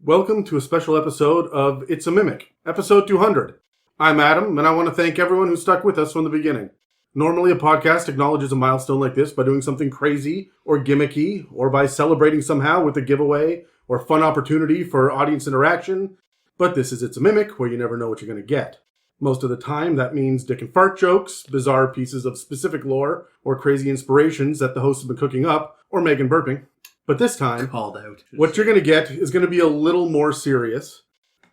Welcome to a special episode of ItsaMimic, episode 200. I'm Adam, and I want to thank everyone who stuck with us from the beginning. Normally, a podcast acknowledges a milestone like this by doing something crazy or gimmicky, or by celebrating somehow with a giveaway or fun opportunity for audience interaction, but this is ItsaMimic, where you never know what you're going to get. Most of the time, that means dick and fart jokes, bizarre pieces of specific lore, or crazy inspirations that the hosts have been cooking up, or Megan burping. But this time, called out. What you're going to get is going to be a little more serious.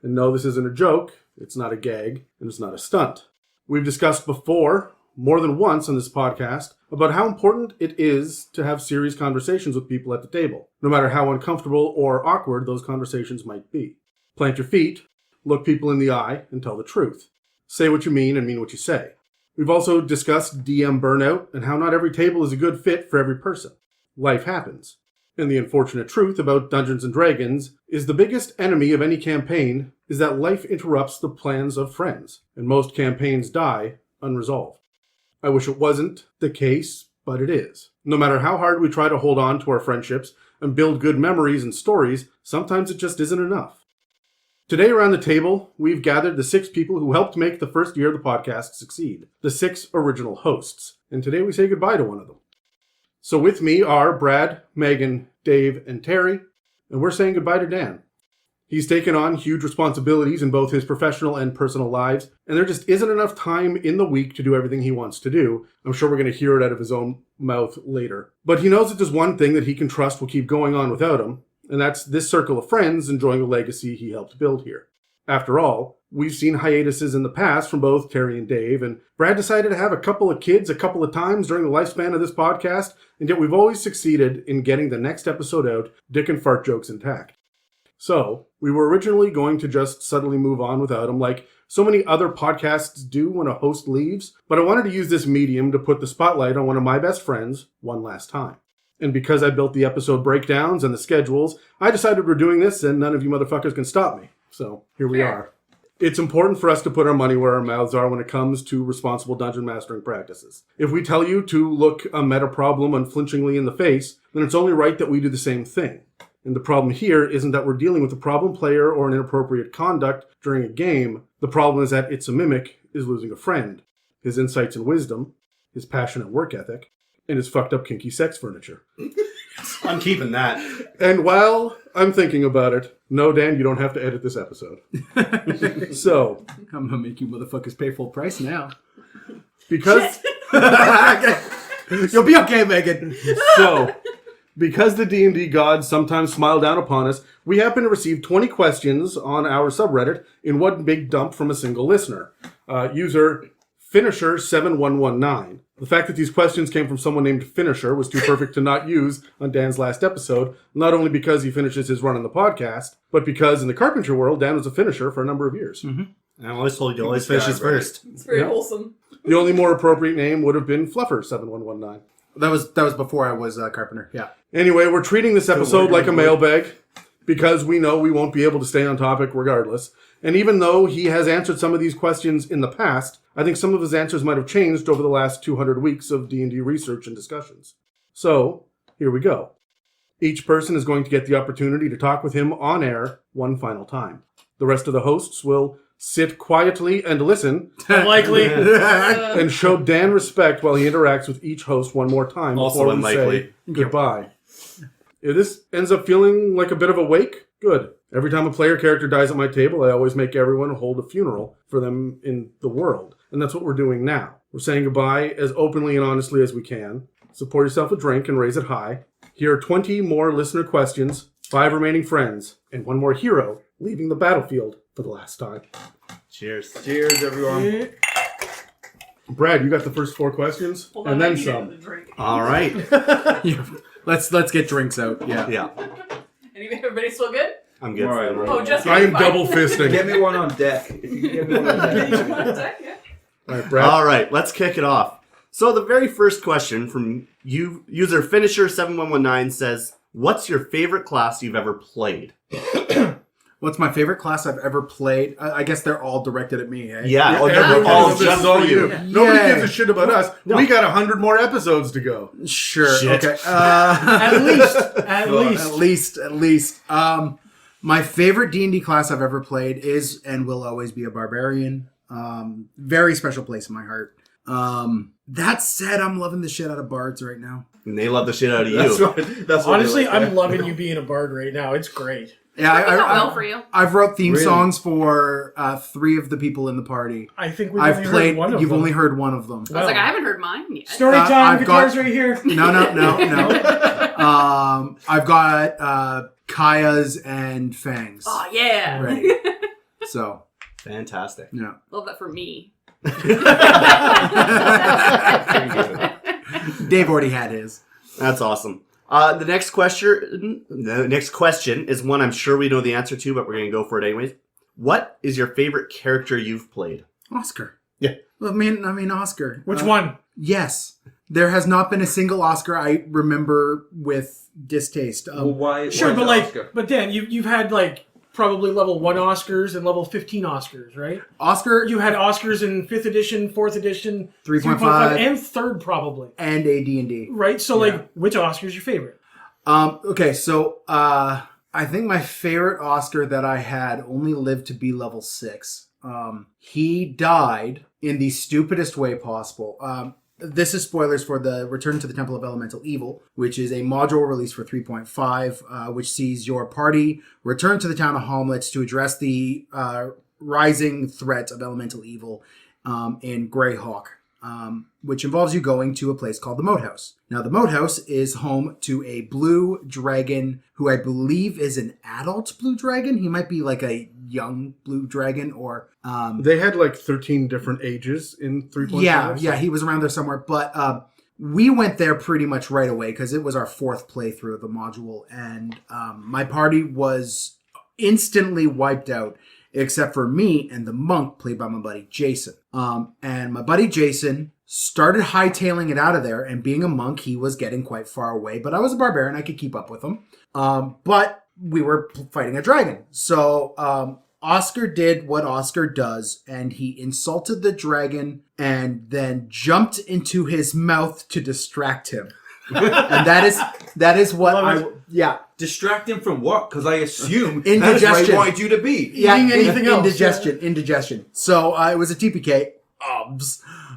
And no, this isn't a joke, it's not a gag, and it's not a stunt. We've discussed before, more than once on this podcast, about how important it is to have serious conversations with people at the table, no matter how uncomfortable or awkward those conversations might be. Plant your feet, look people in the eye, and tell the truth. Say what you mean and mean what you say. We've also discussed DM burnout and how not every table is a good fit for every person. Life happens. And the unfortunate truth about Dungeons & Dragons is the biggest enemy of any campaign is that life interrupts the plans of friends, and most campaigns die unresolved. I wish it wasn't the case, but it is. No matter how hard we try to hold on to our friendships and build good memories and stories, sometimes it just isn't enough. Today around the table, we've gathered the 6 people who helped make the first year of the podcast succeed, the 6 original hosts, and today we say goodbye to one of them. So with me are Brad, Megan, Dave, and Terry, and we're saying goodbye to Dan. He's taken on huge responsibilities in both his professional and personal lives, and there just isn't enough time in the week to do everything he wants to do. I'm sure we're going to hear it out of his own mouth later. But he knows that there's one thing that he can trust will keep going on without him, and that's this circle of friends enjoying the legacy he helped build here. After all, we've seen hiatuses in the past from both Terry and Dave, and Brad decided to have a couple of kids a couple of times during the lifespan of this podcast, and yet we've always succeeded in getting the next episode out, dick and fart jokes intact. So, we were originally going to just suddenly move on without him, like so many other podcasts do when a host leaves, but I wanted to use this medium to put the spotlight on one of my best friends one last time. And because I built the episode breakdowns and the schedules, I decided we're doing this and none of you motherfuckers can stop me. So, here we are. It's important for us to put our money where our mouths are when it comes to responsible dungeon mastering practices. If we tell you to look a meta problem unflinchingly in the face, then it's only right that we do the same thing. And the problem here isn't that we're dealing with a problem player or an inappropriate conduct during a game. The problem is that ItsaMimic is losing a friend. His insights and wisdom, his passionate work ethic, and his fucked up kinky sex furniture. I'm keeping that. And while I'm thinking about it, no, Dan, you don't have to edit this episode. So, I'm going to make you motherfuckers pay full price now. Because... You'll be okay, Megan. So, because the D&D gods sometimes smile down upon us, we happen to receive 20 questions on our subreddit in one big dump from a single listener. User Finisher7119. The fact that these questions came from someone named Finisher was too perfect to not use on Dan's last episode, not only because he finishes his run on the podcast, but because in the carpentry world, Dan was a finisher for a number of years. Mm-hmm. I always told you always finishes first. It's very wholesome. The only more appropriate name would have been Fluffer7119. That was before I was a carpenter, yeah. Anyway, we're treating this episode like a mailbag because we know we won't be able to stay on topic regardless. And even though he has answered some of these questions in the past, I think some of his answers might have changed over the last 200 weeks of D&D research and discussions. So, here we go. Each person is going to get the opportunity to talk with him on air one final time. The rest of the hosts will sit quietly and listen. Unlikely. And show Dan respect while he interacts with each host one more time Also before unlikely. we say goodbye. If this ends up feeling like a bit of a wake, good. Every time a player character dies at my table, I always make everyone hold a funeral for them in the world. And that's what we're doing now. We're saying goodbye as openly and honestly as we can. Support yourself a drink and raise it high. Here are 20 more listener questions, 5 remaining friends, and 1 more hero leaving the battlefield for the last time. Cheers. Cheers, everyone. Brad, you got the first 4 questions, Hold and on, then I need some. another drink. All right. Let's get drinks out, yeah. Yeah. Everybody still good? I'm good. All right, for Oh, just I am fine. double fisting. Get me one on deck. If you can get me one on deck. Yeah. All right, Brad. All right, let's kick it off. So the very first question from user Finisher7119 says, "What's your favorite class you've ever played?" What's my favorite class I've ever played? I guess they're all directed at me, eh? Yeah, Everyone all knows this just is all for you. you. Nobody Yeah. gives a shit about us. No. We got 100 more episodes to go. Sure. Shit. Okay. At least. At least. My favorite D&D class I've ever played is and will always be a barbarian. Very special place in my heart. That said, I'm loving the shit out of bards right now. And they love the shit out of you. That's what Honestly, they like. I'm loving you being a bard right now. It's great. Yeah, Working out well for you. I've wrote theme Really? songs for 3 of the people in the party. I think we've I've only played. heard one of You've them. only heard one of them. I was like, I haven't heard mine yet. Story time, I've guitars got- right here. No. I've got Kaya's and Fang's. Oh, yeah. Ready. So, Fantastic. yeah. Love that for me. Dave already had his. That's awesome. The next question is one I'm sure we know the answer to, but we're going to go for it anyways. What is your favorite character you've played? Oscar. Yeah. I mean Oscar. Which one? Yes. There has not been a single Oscar I remember with distaste. Well, why? Sure, why but the like, Oscar? but Dan, you've had like probably level 1 Oscars and level 15 Oscars, right? Oscar You had Oscars in 5th edition, 4th edition, 3.5 and 3rd probably, and a D&D. right? So Yeah. like, which Oscar is your favorite? Okay, so I think my favorite Oscar that I had only lived to be level 6. He died in the stupidest way possible. This is spoilers for the Return to the Temple of Elemental Evil, which is a module release for 3.5, which sees your party return to the town of Hamlets to address the rising threat of elemental evil in Greyhawk, which involves you going to a place called the Moat House. Now, the Moat House is home to a blue dragon who I believe is an adult blue dragon. He might be like a young blue dragon or... They had like 13 different ages in 3.5. Yeah, he was around there somewhere. But we went there pretty much right away because it was our 4th playthrough of the module. And my party was instantly wiped out, except for me and the monk played by my buddy Jason. And my buddy Jason started hightailing it out of there. And being a monk, he was getting quite far away. But I was a barbarian. I could keep up with him. But we were fighting a dragon. So... Oscar did what Oscar does, and he insulted the dragon and then jumped into his mouth to distract him. And that is what yeah. Distract him from what? Because I assume Indigestion. that's where he wanted you to be. Yeah, Eating anything else, indigestion. So it was a TPK.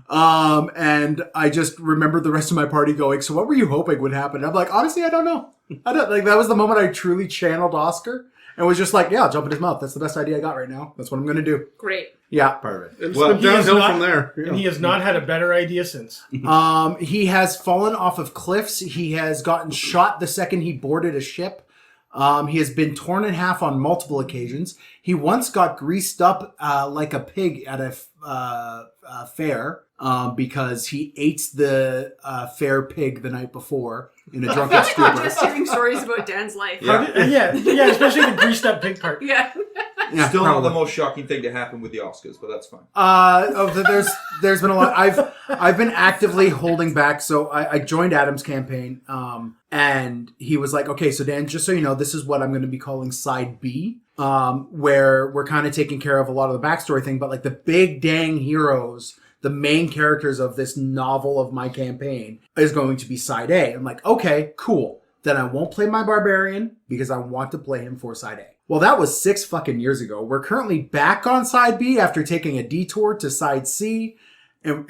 And I just remember the rest of my party going, so what were you hoping would happen? And I'm like, honestly, I don't know. That was the moment I truly channeled Oscar. And was just like, yeah, I'll jump in his mouth. That's the best idea I got right now. That's what I'm going to do. Great. Yeah. Perfect. It's Well, been he has downhill not- from there. Yeah. And he has not had a better idea since. He has fallen off of cliffs. He has gotten shot the second he boarded a ship. He has been torn in half on multiple occasions. He once got greased up like a pig at a fair because he ate the fair pig the night before in a drunken stupor. Just hearing stories about Dan's life. Yeah. Yeah, especially the greased up pig part. Yeah. Yeah, Still not probably. the most shocking thing to happen with the Oscars, but that's fine. There's been a lot. I've been actively holding back. So I joined Adam's campaign, and he was like, "Okay, so Dan, just so you know, this is what I'm going to be calling Side B, where we're kind of taking care of a lot of the backstory thing, but like the big dang heroes." The main characters of this novel of my campaign is going to be Side A. I'm like, okay, cool. Then I won't play my barbarian because I want to play him for Side A. Well, that was 6 fucking years ago. We're currently back on Side B after taking a detour to Side C. And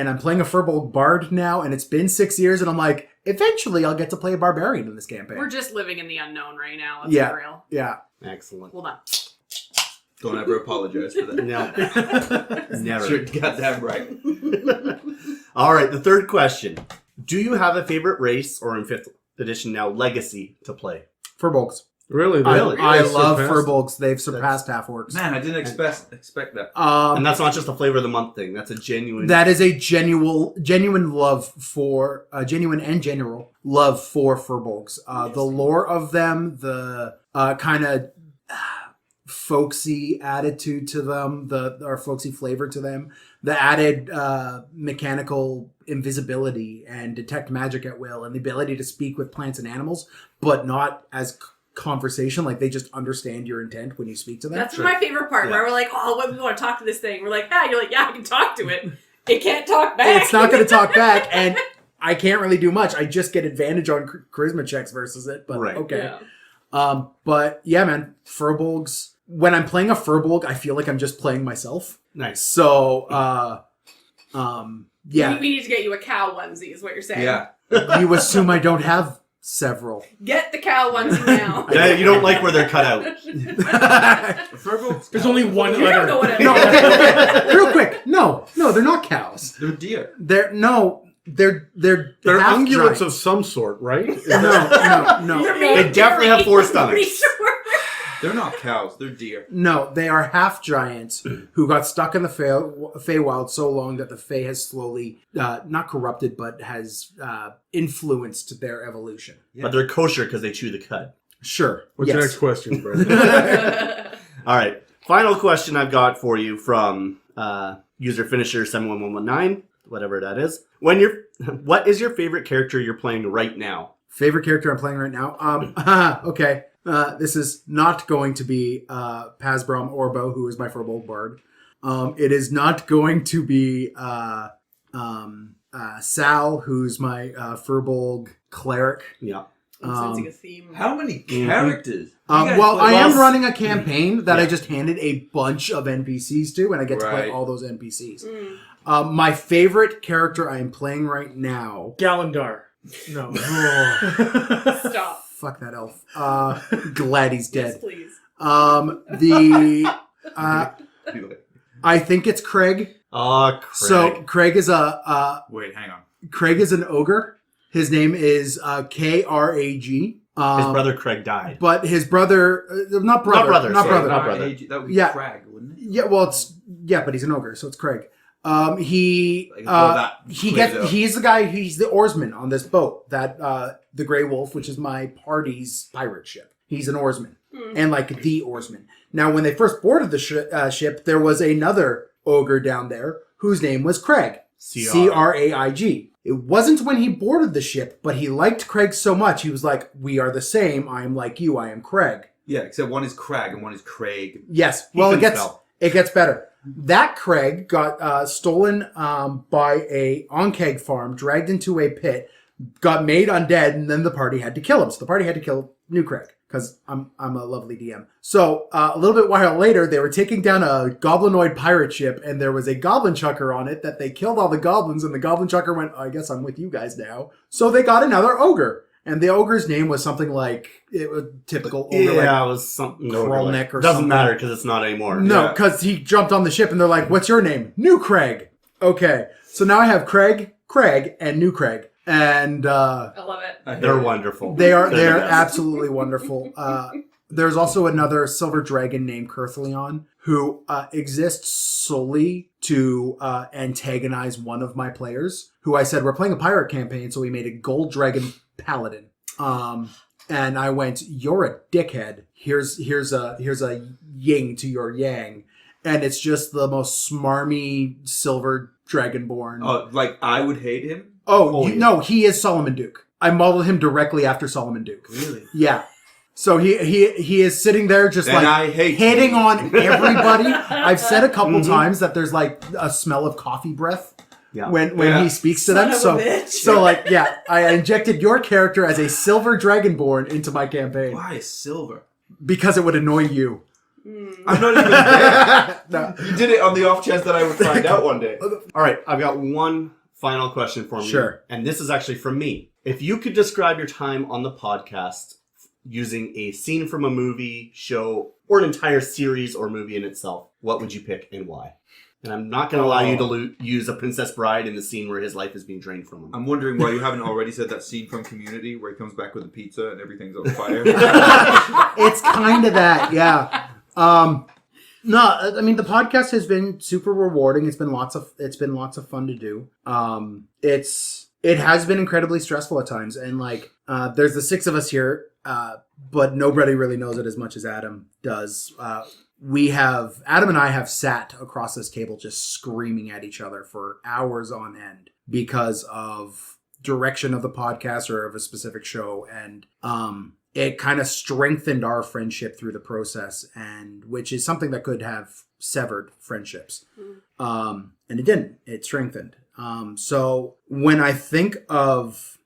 I'm playing a Furbolg Bard now, and it's been 6 years, and I'm like, eventually I'll get to play a barbarian in this campaign. We're just living in the unknown right now. Let's Yeah. be real. Yeah. Excellent. Hold on. Don't ever apologize for that. No. Never. You're goddamn right. All right, the third question. Do you have a favorite race, or in 5th edition now, legacy, to play? Furbolgs. Really? I They love surpassed- Furbolgs. They've surpassed half-orcs. Man, I didn't expect that. And that's not just a flavor of the month thing. That's a genuine... That is a genuine love for genuine and general love for Furbolgs. The lore of them, the kind of folksy attitude to them, or folksy flavor to them, the added mechanical invisibility and detect magic at will, and the ability to speak with plants and animals, but not as conversation, like they just understand your intent when you speak to them. That's my favorite part, where we're like, oh, when we want to talk to this thing, we're like, you're like, yeah, I can talk to it. It can't talk back. It's not going to talk back, and I can't really do much. I just get advantage on charisma checks versus it, but Right. okay. Yeah. But yeah, man, Furbolgs. When I'm playing a Furbolg, I feel like I'm just playing myself. Nice. So, yeah. We need to get you a cow onesie, is what you're saying. Yeah. You assume I don't have several. Get the cow onesie now. Yeah, you don't like where they're cut out. There's only one You don't know other. what it No, is. okay. Real quick. No, they're not cows. They're deer. They're They're half ungulates giants. of some sort, right? No. They're made They of definitely dairy. have 4 I'm stomachs. pretty sure. They're not cows. They're deer. No, they are half giants who got stuck in the Feywild so long that the Fey has slowly, not corrupted, but has influenced their evolution. But they're kosher because they chew the cud. Sure. What's your next question, Brad? All right. Final question I've got for you from user finisher 71119, whatever that is. What is your favorite character you're playing right now? Favorite character I'm playing right now? Okay. This is not going to be Pazbrom Orbo, who is my Furbolg Bard. It is not going to be Sal, who's my Furbolg Cleric. Yeah. I'm sensing a theme. How many characters? Well, I am Well, running a campaign that I yeah. just handed a bunch of NPCs to, and I get to play Right. all those NPCs. Mm. My favorite character I am playing right now... Gallandar. No. Stop. Fuck that elf. Glad he's Yes, dead. please. I think it's Craig. Oh, Craig. So Craig is Wait, hang on. Craig is an ogre. His name is Krag. His brother Craig died. But his brother, not brother. brother, Not sorry, brother. not brother. That would be Yeah. Crag, wouldn't it? Yeah, well, but he's an ogre, so it's Craig. He's the guy. He's the oarsman on this boat. That the Grey Wolf, which is my party's pirate ship. He's an oarsman, and like the oarsman. Now, when they first boarded the ship, there was another ogre down there whose name was Craig. Craig. It wasn't when he boarded the ship, but he liked Craig so much, he was like, "We are the same. I am like you. I am Craig." Yeah, except one is Crag and one is Craig. Yes. He Well, it couldn't gets spell. it gets better. That Craig got stolen by a Onkeg farm, dragged into a pit, got made undead, and then the party had to kill him. So the party had to kill new Craig because I'm a lovely DM. So a little bit while later, they were taking down a goblinoid pirate ship, and there was a goblin chucker on it that they killed all the goblins, and the goblin chucker went, "I guess I'm with you guys now." So they got another ogre. And the ogre's name was something like, it was typical ogre. Yeah, like, it was something. Krolnik or Doesn't something. matter because it's not anymore. no, Yeah. because he jumped on the ship and they're like, "What's your name?" New Craig. Okay. So now I have Craig, and New Craig. And I love it. They're wonderful. they're the best. absolutely wonderful. There's also another silver dragon named Kurthleon who exists solely to antagonize one of my players, who I said, "We're playing a pirate campaign," so we made a gold dragon paladin. And I went, "You're a dickhead. Here's a yin to your yang." And it's just the most smarmy silver dragonborn. Oh, like I would hate him? No, he is Solomon Duke. I modeled him directly after Solomon Duke. Really? Yeah. So he is sitting there just Then I hate hitting you. on everybody. I've said a couple times that there's like a smell of coffee breath Yeah. when Yeah. he speaks to Son them. of So a bitch. so like yeah, I injected your character as a silver dragonborn into my campaign Why silver? because it would annoy you. I'm not even there. No. You did it on the off chance that I would find out one day. All right, I've got one final question for you. Sure. And this is actually from me. If you could describe your time on the podcast using a scene from a movie, show, or an entire series or movie in itself, what would you pick and why? And I'm not going to allow you to use a Princess Bride in the scene where his life is being drained from him. I'm wondering why you haven't already said that scene from Community where he comes back with a pizza and everything's on fire. It's kind of that, yeah. No, I mean the podcast has been super rewarding. It's been lots of fun to do. It has been incredibly stressful at times, and like there's the 6 of us here, but nobody really knows it as much as Adam does. Adam and I have sat across this table just screaming at each other for hours on end because of direction of the podcast or of a specific show, and it kind of strengthened our friendship through the process, and which is something that could have severed friendships. And it didn't. It strengthened. So when I think of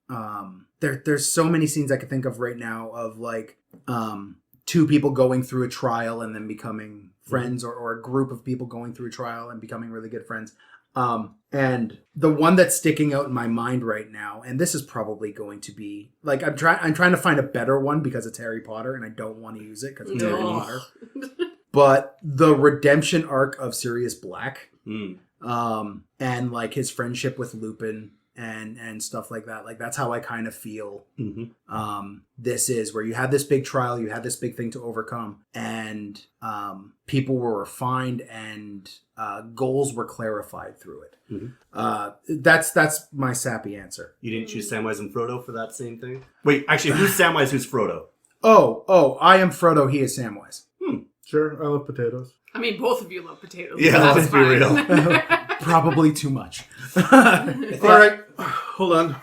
there's so many scenes I could think of right now of like two people going through a trial and then becoming friends, or a group of people going through a trial and becoming really good friends. And the one that's sticking out in my mind right now, and this is probably going to be like, I'm trying to find a better one because it's Harry Potter and I don't want to use it because it's Harry Potter. But the redemption arc of Sirius Black, and like his friendship with Lupin and stuff like that. Like that's how I kind of feel. This is where you had this big trial, you had this big thing to overcome, and people were refined and goals were clarified through it. That's my sappy answer. You didn't choose Samwise and Frodo for that same thing? Wait, actually, who's Samwise, who's Frodo? Oh, I am Frodo, he is Samwise. Sure, I love potatoes. I mean, both of you love potatoes. Yeah, so let's that's be fine. real. Probably too much. All right, hold on.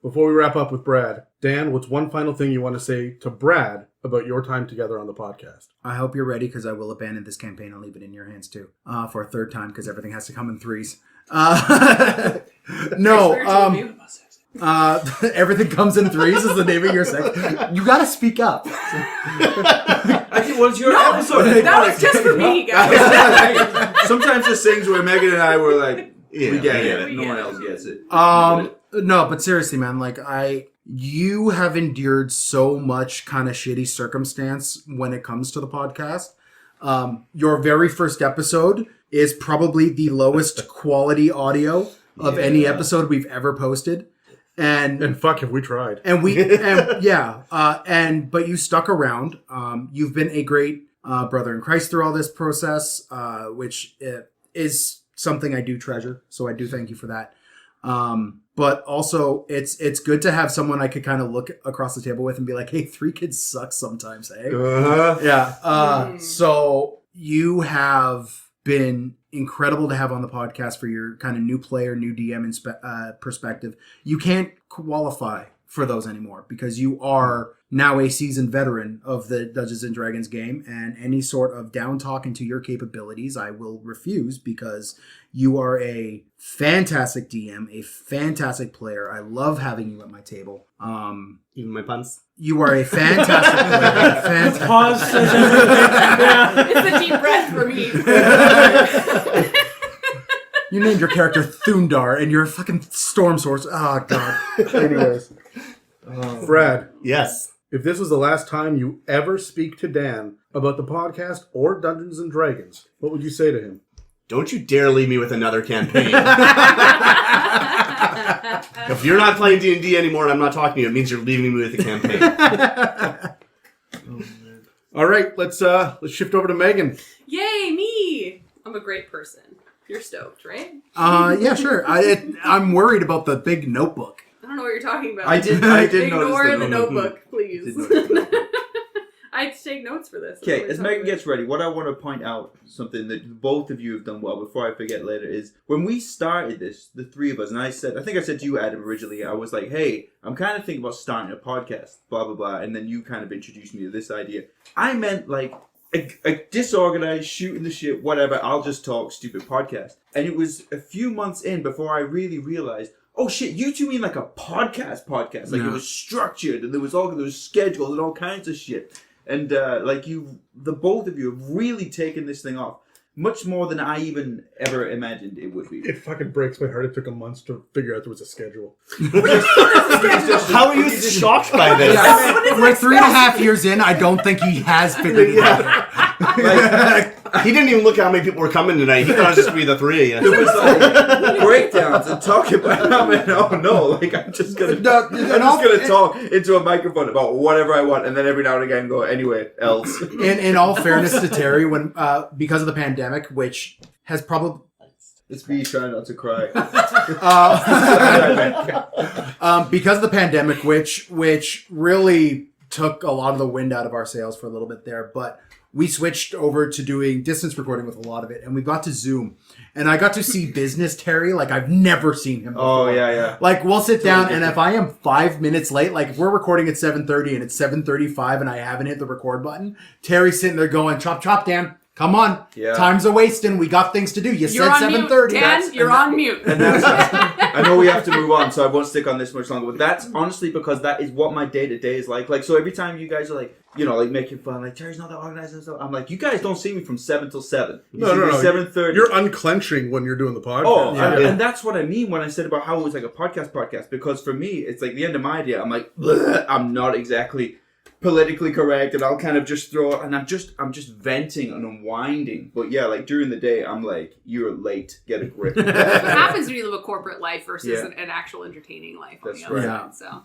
Before we wrap up with Brad, Dan, what's one final thing you want to say to Brad about your time together on the podcast? I hope you're ready because I will abandon this campaign and leave it in your hands too. For a third time because everything has to come in threes. Everything comes in threes is the name of your section. You gotta speak up. Actually, what's your episode? That was just for me, guys. Sometimes there's things where Megan and I were like, Yeah, we get we it. get it. No one else gets it. No, but seriously, man, like you have endured so much kind of shitty circumstance when it comes to the podcast. Your very first episode is probably the lowest quality audio of any episode we've ever posted. And fuck if we tried. But you stuck around. You've been a great brother in Christ through all this process, which is something I do treasure. So I do thank you for that. But also it's good to have someone I could kind of look across the table with and be like, hey, 3 kids suck sometimes, hey? Yeah. So you have been incredible to have on the podcast for your kind of new player, new DM perspective. You can't qualify for those anymore because you are now a seasoned veteran of the Dungeons and Dragons game, and any sort of down talk into your capabilities I will refuse because you are a fantastic DM, a fantastic player. I love having you at my table. Even my puns? You are a fantastic player. Fantastic. Pause says everything. Yeah. It's a deep breath for me. You named your character Thundar and you're a fucking storm source. Oh, God. Anyways. Brad, Yes. if this was the last time you ever speak to Dan about the podcast or Dungeons and Dragons, what would you say to him? Don't you dare leave me with another campaign. If you're not playing D&D anymore and I'm not talking to you, it means you're leaving me with a campaign. All right, let's shift over to Megan. Yay, me! I'm a great person. You're stoked, right? Yeah, sure. I'm worried about the big notebook. I don't know what you're talking about. I did Ignore notice the notebook, please. Did notice the notebook. I had to take notes for this. Okay, as Megan gets ready, what I want to point out, something that both of you have done well before I forget later, is when we started this, the three of us, and I think I said to you, Adam, originally, I was like, hey, I'm kind of thinking about starting a podcast, blah, blah, blah, and then you kind of introduced me to this idea. I meant like a disorganized, shooting the shit, whatever, I'll just talk stupid podcast. And it was a few months in before I really realized, oh shit, you two mean like a podcast. Like it was structured and there was scheduled and all kinds of shit. And the both of you have really taken this thing off much more than I even ever imagined it would be. It fucking breaks my heart. It took a month to figure out there was a schedule. How are you shocked by this? We're 3.5 years in. I don't think he has figured it out. He didn't even look at how many people were coming tonight. He thought it was just going to be the three of you. There was like breakdowns and talking about I'm just gonna talk into a microphone about whatever I want, and then every now and again go anyway else. In all fairness to Terry, when because of the pandemic, which has probably It's me trying not to cry. because of the pandemic, which really took a lot of the wind out of our sails for a little bit there, but we switched over to doing distance recording with a lot of it, and we got to Zoom. And I got to see business Terry like I've never seen him before. Oh, yeah. Like, we'll sit down, and if I am 5 minutes late, like, if we're recording at 7:30 and it's 7:35 and I haven't hit the record button, Terry's sitting there going, chop, chop, Dan. Come on. Yeah. Time's a wasting. We got things to do. You You're said on mute, 7:30. Dan. You're on mute. And that's, I know we have to move on, so I won't stick on this much longer. But that's honestly because that is what my day-to-day is like. Like, so every time you guys are like, you know, like making fun, like, Terry's not that organized and stuff. I'm like, you guys don't see me from 7 till 7. You see me 7:30. You're unclenching when you're doing the podcast. Oh, Yeah. and that's what I mean when I said about how it was like a podcast. Because for me, it's like the end of my day. I'm like, bleh, I'm not exactly politically correct, and I'll kind of just throw, and I'm just venting and unwinding. But yeah, like during the day, I'm like, you're late. Get a grip. What happens when you live a corporate life versus Yeah. an actual entertaining life on That's the other right. side. So, all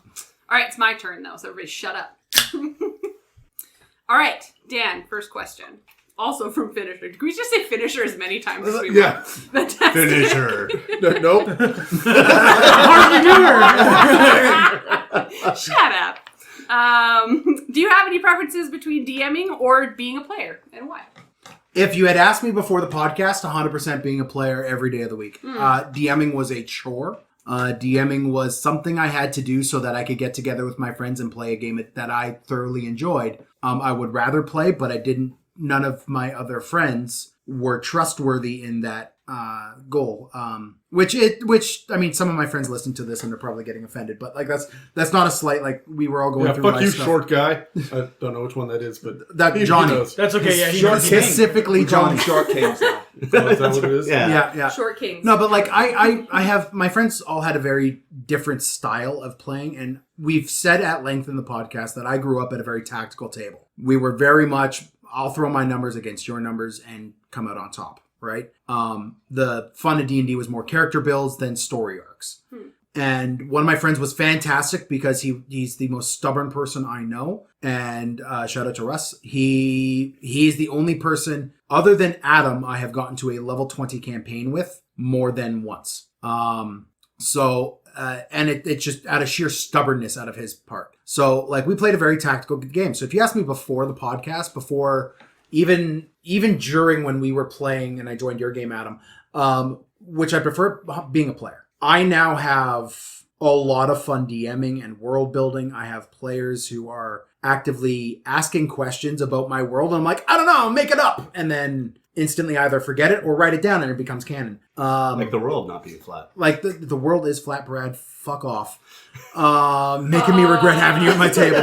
right, it's my turn though. So everybody, shut up. All right, Dan. First question. Also from Finisher. Can we just say Finisher as many times as we Yeah. want? Fantastic. Finisher. Nope. Shut up. Do you have any preferences between DMing or being a player, and why? If you had asked me before the podcast, 100% being a player every day of the week. DMing was a chore. DMing was something I had to do so that I could get together with my friends and play a game that I thoroughly enjoyed. I would rather play, but I didn't. None of my other friends were trustworthy in that goal. Which I mean, some of my friends listen to this and they're probably getting offended, but like that's not a slight. Like we were all going Yeah, through. fuck life you, stuff. short guy. I don't know which one that is, but That he Johnny. knows. That's okay. Yeah, he Short knows. king. Specifically, We call them Johnny. short kings now. Oh, is that what it is? Yeah. Yeah. Short Kings. No, but like I have my friends all had a very different style of playing, and we've said at length in the podcast that I grew up at a very tactical table. We were very much, I'll throw my numbers against your numbers and come out on top, right? The fun of D&D was more character builds than story arcs. And one of my friends was fantastic because he's the most stubborn person I know. And shout out to Russ. He's the only person other than Adam I have gotten to a level 20 campaign with more than once. And it's just out of sheer stubbornness out of his part. So like we played a very tactical game. So if you asked me before the podcast, before even during when we were playing and I joined your game, Adam, which I prefer being a player. I now have a lot of fun DMing and world building. I have players who are actively asking questions about my world. And I'm like, I don't know, make it up. And then instantly either forget it or write it down and it becomes canon. Like the world not being flat. Like the world is flat, Brad. Fuck off. Making me regret having you at my table.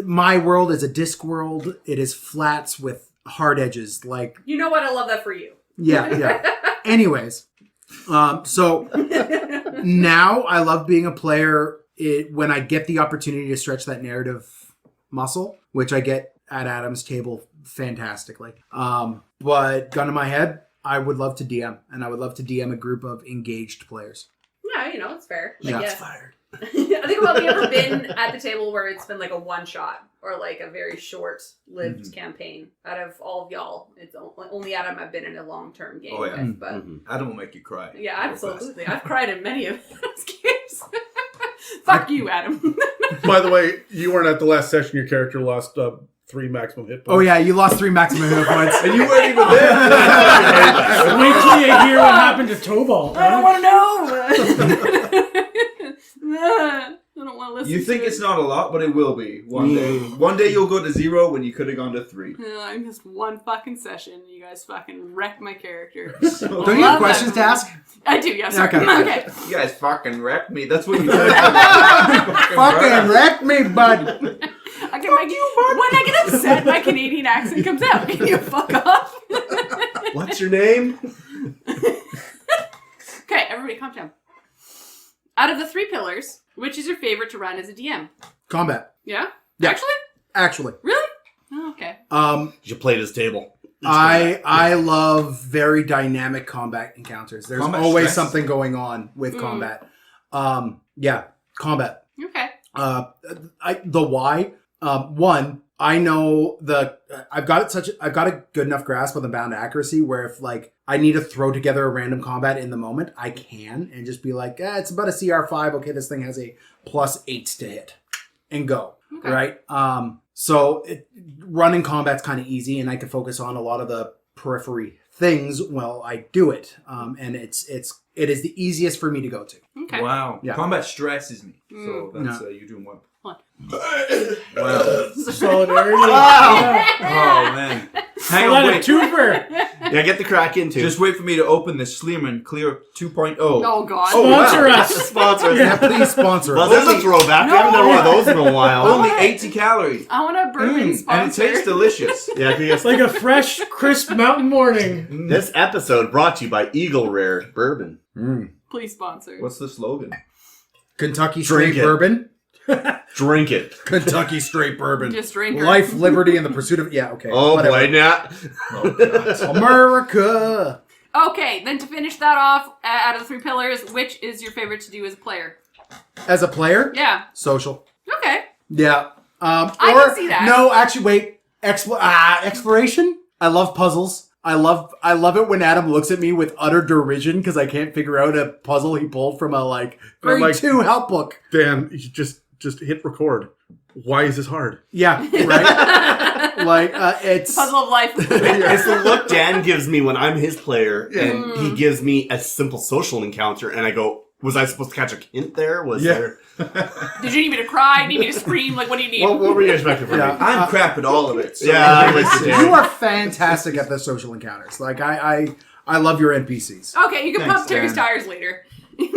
My world is a disc world. It is flats with hard edges. Like, You know what? I love that for you. yeah. Anyways, so now I love being a player when I get the opportunity to stretch that narrative muscle, which I get at Adam's table fantastically. But gun to my head, I would love to DM, and I would love to DM a group of engaged players. Yeah, it's fair. Like, Yeah. yeah. It's fired. I think about, have you ever been at the table where it's been like a one shot or like a very short lived campaign? Out of all of y'all, it's only Adam I've been in a long term game Oh, yeah. with. But Adam will make you cry. yeah, absolutely. I've cried in many of those games. Fuck you, Adam. By the way, you weren't at the last session. Your character lost 3 maximum hit points. Oh yeah, you lost 3 maximum hit points. And you weren't even there. Wait till you hear what happened to Tobal. I don't want to know. I don't want to listen. You think to it's not a lot, but it will be one day. One day you'll go to 0 when you could have gone to 3. I missed one fucking session. You guys fucking wrecked my character. Don't you have questions to ask? I do, yeah. Sorry. Okay. Okay. You guys fucking wrecked me. That's what you said. Fucking wreck me, bud. When I get upset, my Canadian accent comes out. Can you fuck off? What's your name? Okay, everybody calm down. Out of the 3 pillars, which is your favorite to run as a DM? Combat. Yeah? Yeah. Actually? Actually. Really? Oh, okay. You should play this table. I love very dynamic combat encounters. There's Combat always stress. something going on with combat. Yeah, combat. Okay. The why. One, I know I've got a good enough grasp of the bound accuracy where if like I need to throw together a random combat in the moment, I can and just be like, it's about a CR5. Okay, this thing has a +8 to hit, and go. Okay. Right. So running combat's kind of easy, and I can focus on a lot of the periphery things while I do it. And it is the easiest for me to go to. Okay. Wow. Yeah. Combat stresses me. So that's you're doing well. Hold Wow. Solidarity. Oh man. Hang Well, on, that a wait. twofer. Yeah, get the crack into. Just wait for me to open this Sleeman Clear 2.0. Oh God. Sponsor wow. us. Sponsors. Yeah, please sponsor Well, us. there's a throwback. We haven't done one of those in a while. Only 80 calories. I want a bourbon sponsor. And it tastes delicious. Yeah, It's like a fresh, crisp mountain morning. this episode brought to you by Eagle Rare Bourbon. Please sponsor. What's the slogan? Kentucky Drink straight it. bourbon. Drink it. Kentucky straight bourbon. Just drink her. Life, liberty, and the pursuit of... Yeah, okay. Oh whatever. boy, Nat. America. Okay, then to finish that off, out of the 3 pillars, which is your favorite to do as a player? As a player, Yeah. social. Okay. Yeah. I can see that. No, actually, wait. Exploration? I love puzzles. I love it when Adam looks at me with utter derision because I can't figure out a puzzle he pulled from a grade like- 2 help book. Dan, you just hit record. Why is this hard? Yeah, right. It's Puzzle of life. It's the look Dan gives me when I'm his player, and he gives me a simple social encounter, and I go, was I supposed to catch a hint there? Was there... Did you need me to cry? Need me to scream? Like, what do you need? What were you expecting from Yeah. me? I'm crap at all of it. So Yeah, I like to do. you are fantastic at the social encounters. Like I love your NPCs. Okay, you can Thanks, pump Terry's Dan. tires later. You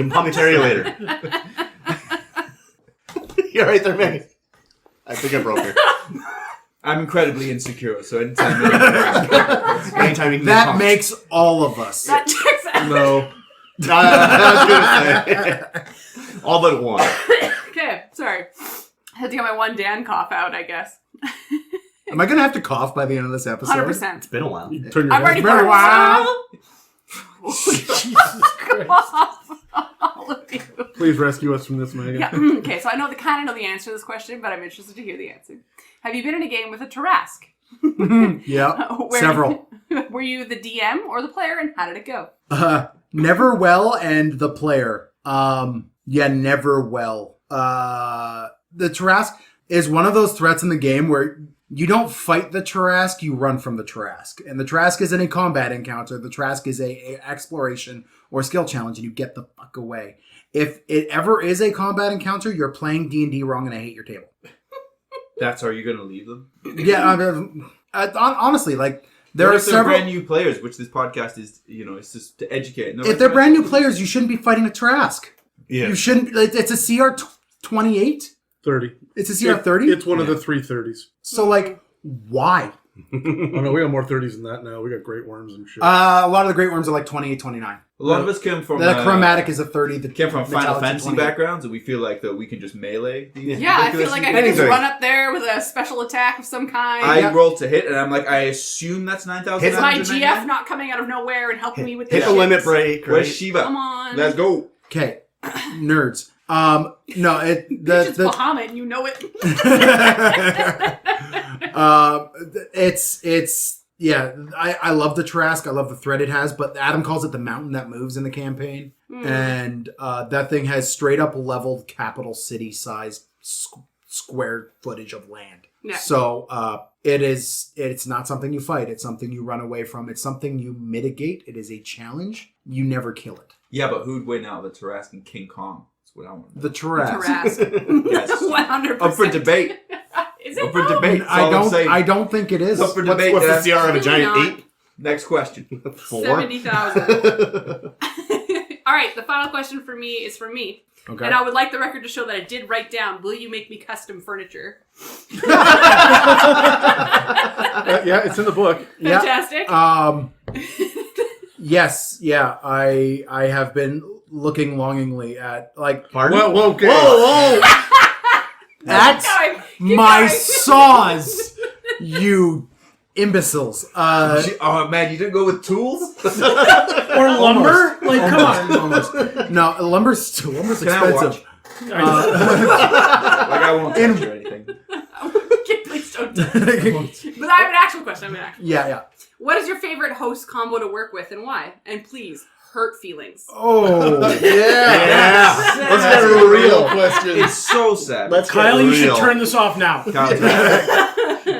can pump me Terry later. You're right there, man. I think I broke her. I'm incredibly insecure, so anytime Anytime you can That pump. makes all of us. That checks out. No. I was gonna say. All but one. Okay, sorry. I had to get my one Dan cough out, I guess. Am I gonna have to cough by the end of this episode? 100%. It's been a while. You turn your I'm head. ready for Very it. well. Come off, all of you. Please rescue us from this, Megan. Yeah. Okay, so I kind of know the answer to this question, but I'm interested to hear the answer. Have you been in a game with a Tarrasque? Yeah, Where- several. Were you the DM or the player, and how did it go? Never well and the player. Yeah, never well. The Tarrasque is one of those threats in the game where you don't fight the Tarrasque, you run from the Tarrasque. And the Tarrasque isn't a combat encounter. The Tarrasque is a exploration or skill challenge, and you get the fuck away. If it ever is a combat encounter, you're playing D&D wrong, and I hate your table. That's how you're going to leave them? Yeah, honestly, like there What are if they're several. brand new players, which this podcast is, it's just to educate. If they're brand new players, you shouldn't be fighting a Tarrasque. Yeah. You shouldn't. It's a CR 28. 30. It's a CR 30. It's one of the 3 30s. So like, why? Oh no, we got more 30s than that now. We got great worms and shit. A lot of the Great Worms are like 28, 29. A lot of us came from The chromatic is a 30. The came from Final metallic's a Fantasy 28. backgrounds, and we feel like that we can just melee these. Yeah, I feel like I can just Anything. run up there with a special attack of some kind. I Yeah. rolled to hit, and I'm like, I assume that's 9,000. Is my GF not coming out of nowhere and helping me with this Hit the shit? limit break. Where's Right? Shiva? Come on. Let's go. Okay, nerds. No, it It's the Bahamut, and you know it. it's yeah. I love the Tarrasque. I love the threat it has, but Adam calls it the mountain that moves in the campaign, and that thing has straight up leveled capital city sized square footage of land. Yeah. So it's not something you fight. It's something you run away from. It's something you mitigate. It is a challenge. You never kill it. Yeah, but who'd win out of the Tarrasque and King Kong? That's what I want. The Tarrasque. Tarrasque. Yes. 100%. Up for debate. Is it Up for though? debate. That's all I'm saying. I don't think it is. Up for What's, debate. what's Dan. the CR of a giant Not. ape? Next question. 4? 70,000. All right, the final question for me is from me. Okay. And I would like the record to show that I did write down, will you make me custom furniture? Yeah, it's in the book. Yeah. Fantastic. Yes, yeah. I have been looking longingly at like Pardon? Well, okay. whoa. That's Keep my going. saws, you imbeciles. Oh man, you didn't go with tools? Or lumber? Like, come on. Almost. No, lumber's Can I expensive. watch? Like I won't touch or anything. Okay, please don't do it. But I have an actual question. Yeah. What is your favorite host combo to work with and why? And please, hurt feelings. Oh, Yeah. Let's get real. question. It's so sad. Let's Kyle, get you real. should turn this off now.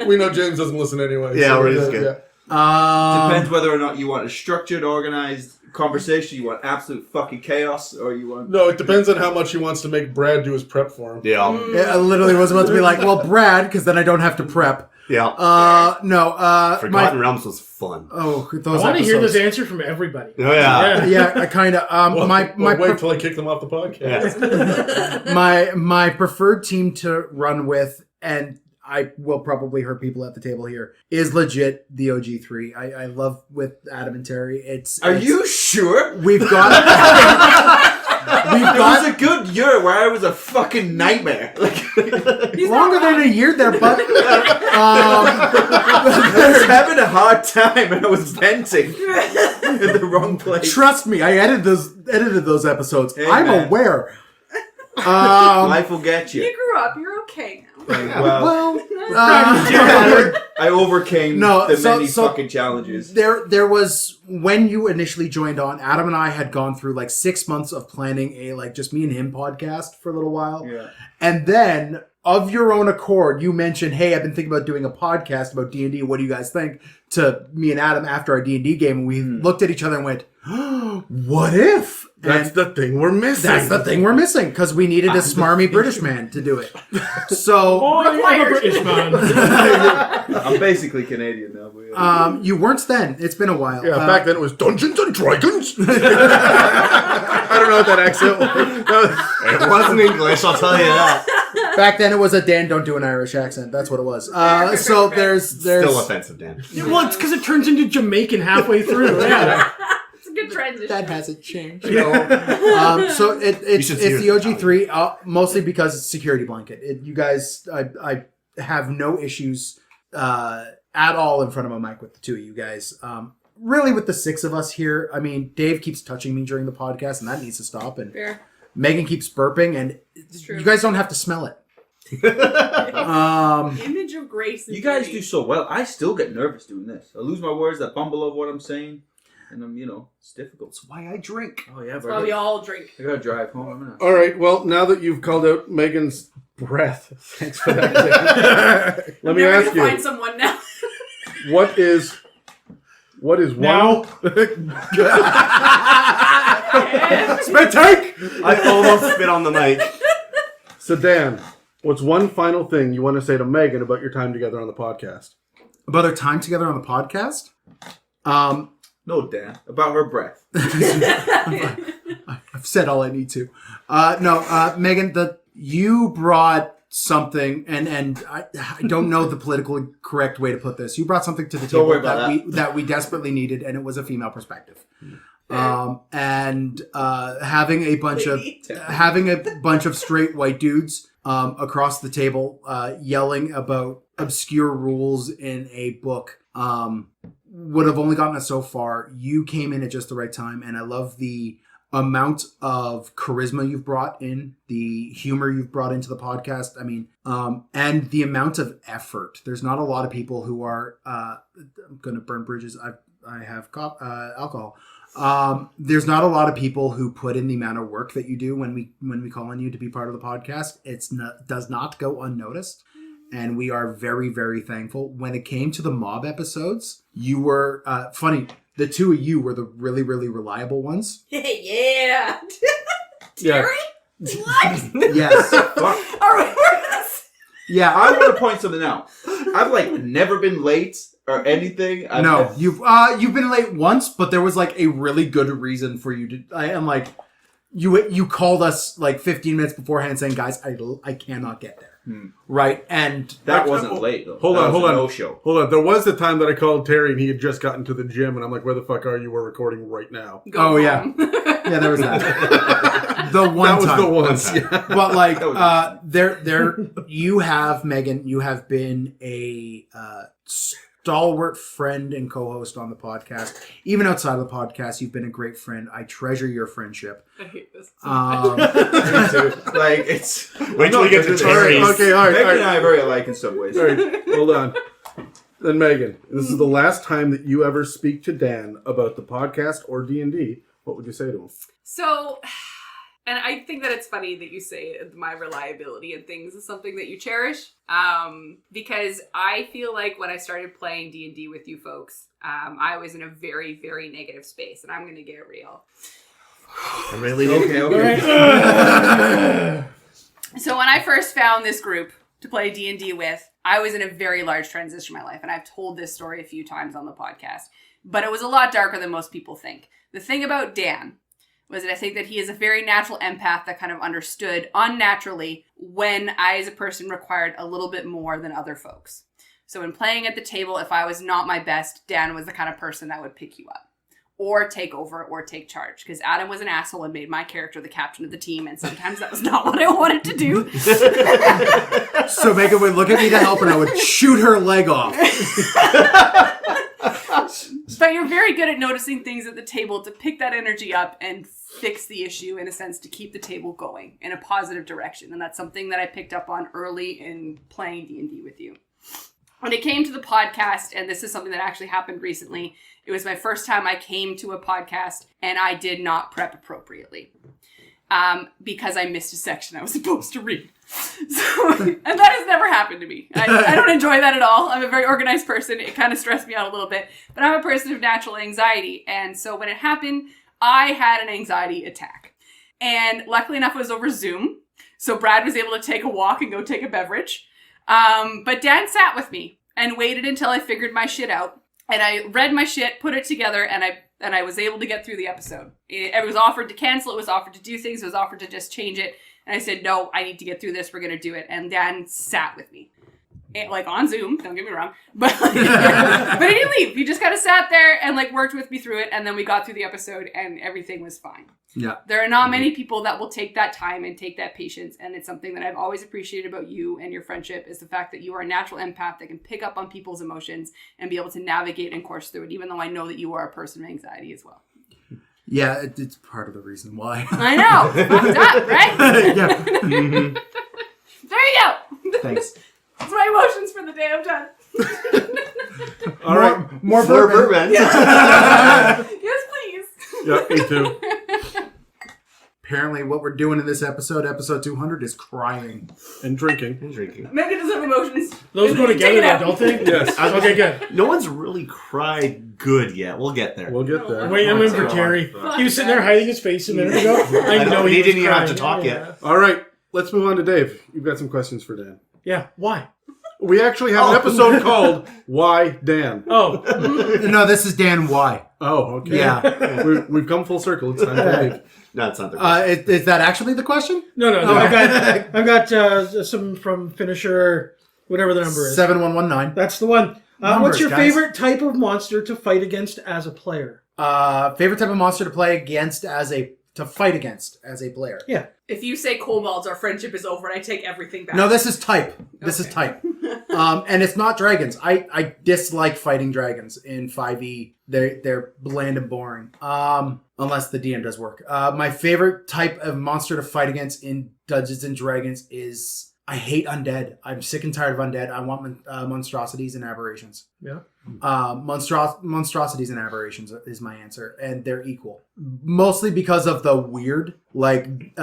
We know James doesn't listen anyway. Yeah, so we're just good. Depends whether or not you want a structured, organized conversation, you want absolute fucking chaos, or you want... No, it depends on how much he wants to make Brad do his prep for him. Yeah. I literally was about to be like, well, Brad, because then I don't have to prep. Yeah. No. Forgotten Realms was fun. Oh, I those want to hear episodes. this answer from everybody. Oh, yeah. Yeah, I kind of. Wait till I kick them off the podcast. My preferred team to run with, and I will probably hurt people at the table here, is legit the OG3. I love with Adam and Terry. Are you sure? We've got. It was a good year where I was a fucking nightmare. Like, Longer than a year there, but I was having a hard time and I was venting in the wrong place. trust me, I edited those episodes. Hey, I'm man. aware. Life will get you. You grew up. You're okay now. Well, Well, I overcame No, the so- many so- fucking challenges. there was when you initially joined on. Adam and I had gone through like 6 months of planning a just me and him podcast for a little while, Yeah. and then of your own accord, you mentioned, "Hey, I've been thinking about doing a podcast about D&D. What do you guys think?" To me and Adam after our D&D game, and we looked at each other and went, "What if?" That's And the thing we're missing. that's the thing we're missing because we needed a smarmy British man to do it. So. Oh, I'm a British man. I'm basically Canadian now. But yeah. You weren't then. It's been a while. Yeah, back then it was Dungeons and Dragons. I don't know what that accent was. It wasn't English, I'll tell you that. Back then it was a Dan don't do an Irish accent. That's what it was. So there's Still offensive, Dan. Well, it's because it turns into Jamaican halfway through. Yeah. It's a good transition. that hasn't changed. So it's should see the yours OG3 mostly because it's security blanket. You guys, I have no issues at all in front of a mic with the two of you guys. Really, with the 6 of us here, I mean, Dave keeps touching me during the podcast, and that needs to stop. And Fair. Megan keeps burping, and true. you guys don't have to smell it. Image of grace. And You guys beauty. do so well. I still get nervous doing this. I lose my words. I bumble over what I'm saying. And I'm, it's difficult. That's why I drink. Oh, yeah, That's why we all drink. I gotta drive home. I'm gonna... All right. Well, now that you've called out Megan's breath, thanks for that. Let I'm me never ask gonna find you, someone now. what is Now, spit take? I almost spit on the mic. So Dan, what's one final thing you want to say to Megan about your time together on the podcast? About our time together on the podcast? No, Dan. About her breath. I've said all I need to. Megan, you brought something, and I don't know the politically correct way to put this. You brought something to the Don't table worry about that we desperately needed, and it was a female perspective. Having a bunch of straight white dudes across the table yelling about obscure rules in a book would have only gotten us so far. You came in at just the right time, and I love the amount of charisma you've brought in, the humor you've brought into the podcast. I mean, and the amount of effort. There's not a lot of people who are. I'm going to burn bridges. I have alcohol. There's not a lot of people who put in the amount of work that you do when we call on you to be part of the podcast. Does not go unnoticed. And we are very, very thankful. When it came to the mob episodes, you were funny. The two of you were the really, really reliable ones. Yeah. Terry? What? Yes. Fuck. Are we working this? Yeah. I want to point something out. I've never been late or anything. You've been late once, but there was a really good reason for you to. I am you called us 15 minutes beforehand saying, guys, I cannot get there. Right, and that wasn't late though. Hold on. No show. Hold on. There was the time that I called Terry and he had just gotten to the gym, and I'm like, "Where the fuck are you? We're recording right now." Go yeah, home. yeah, there was that. The one That was time. the once. Yeah. But there, you have Megan. You have been a stalwart friend and co-host on the podcast. Even outside of the podcast, you've been a great friend. I treasure your friendship. I hate this. It's. Wait till we get to Terry's. Okay, all right. Megan all and right. I are very alike in some ways. All right, hold on. Then Megan, this is the last time that you ever speak to Dan about the podcast or D&D. What would you say to him? So, and I think that it's funny that you say my reliability and things is something that you cherish. Because I feel like when I started playing D&D with you folks, I was in a very, very negative space, and I'm going to get real. I'm really Okay. So when I first found this group to play D&D with, I was in a very large transition in my life, and I've told this story a few times on the podcast, but it was a lot darker than most people think. The thing about Dan was that I think that he is a very natural empath that kind of understood unnaturally when I as a person required a little bit more than other folks. So when playing at the table, if I was not my best, Dan was the kind of person that would pick you up or take over or take charge, because Adam was an asshole and made my character the captain of the team, and sometimes that was not what I wanted to do. So Megan would look at me to help and I would shoot her leg off. But you're very good at noticing things at the table to pick that energy up and fix the issue, in a sense, to keep the table going in a positive direction. And that's something that I picked up on early in playing D&D with you. When it came to the podcast, and this is something that actually happened recently, it was my first time I came to a podcast and I did not prep appropriately. Because I missed a section I was supposed to read. So, and that has never happened to me. I don't enjoy that at all. I'm a very organized person. It kind of stressed me out a little bit. But I'm a person of natural anxiety. And so when it happened, I had an anxiety attack. And luckily enough, it was over Zoom. So Brad was able to take a walk and go take a beverage. But Dan sat with me and waited until I figured my shit out. And I read my shit, put it together, and I was able to get through the episode. It was offered to cancel, it was offered to do things, it was offered to just change it. And I said, no, I need to get through this, we're going to do it. And Dan sat with me. Like on Zoom, don't get me wrong. But he didn't leave. He just kind of sat there and like worked with me through it. And then we got through the episode and everything was fine. Yeah. There are not many people that will take that time and take that patience. And it's something that I've always appreciated about you and your friendship, is the fact that you are a natural empath that can pick up on people's emotions and be able to navigate and course through it, even though I know that you are a person of anxiety as well. Yeah, it's part of the reason why. I know. Fucked up, right? Yeah. Mm-hmm. There you go. Thanks. That's my emotions for the day. I'm done. All right. More bourbon. Yes, please. Yeah, me too. Apparently what we're doing in this episode 200, is crying. And drinking. Megan doesn't have emotions. Those go Take together, it out. though, don't they? Yes. Okay, good. No one's really cried good yet. We'll get there. We'll get there. Wait, I'm in for Terry. He was sitting there hiding his face a minute ago. I know he he didn't was even have to crying. talk yet. All right. Let's move on to Dave. You've got some questions for Dan. Yeah, why? We actually have an episode called Why Dan? Oh, No, this is Dan Y. Oh, okay. Yeah. We've come full circle. It's time to leave. No, it's not the question. Is that actually the question? no. I've got some from Finisher, whatever the number is. 7119. That's the one. Numbers, What's your guys. favorite type of monster to fight against as a player? Favorite type of monster to play against to fight against as a player. Yeah. If you say kobolds, our friendship is over, and I take everything back. No, this is type. This is type. And it's not dragons. I dislike fighting dragons in 5e. They're bland and boring. Unless the DM does work. My favorite type of monster to fight against in Dungeons and Dragons is, I hate undead. I'm sick and tired of undead. I want monstrosities and aberrations. Yeah. Monstrosities and aberrations is my answer, and they're equal. Mostly because of the weird. Like,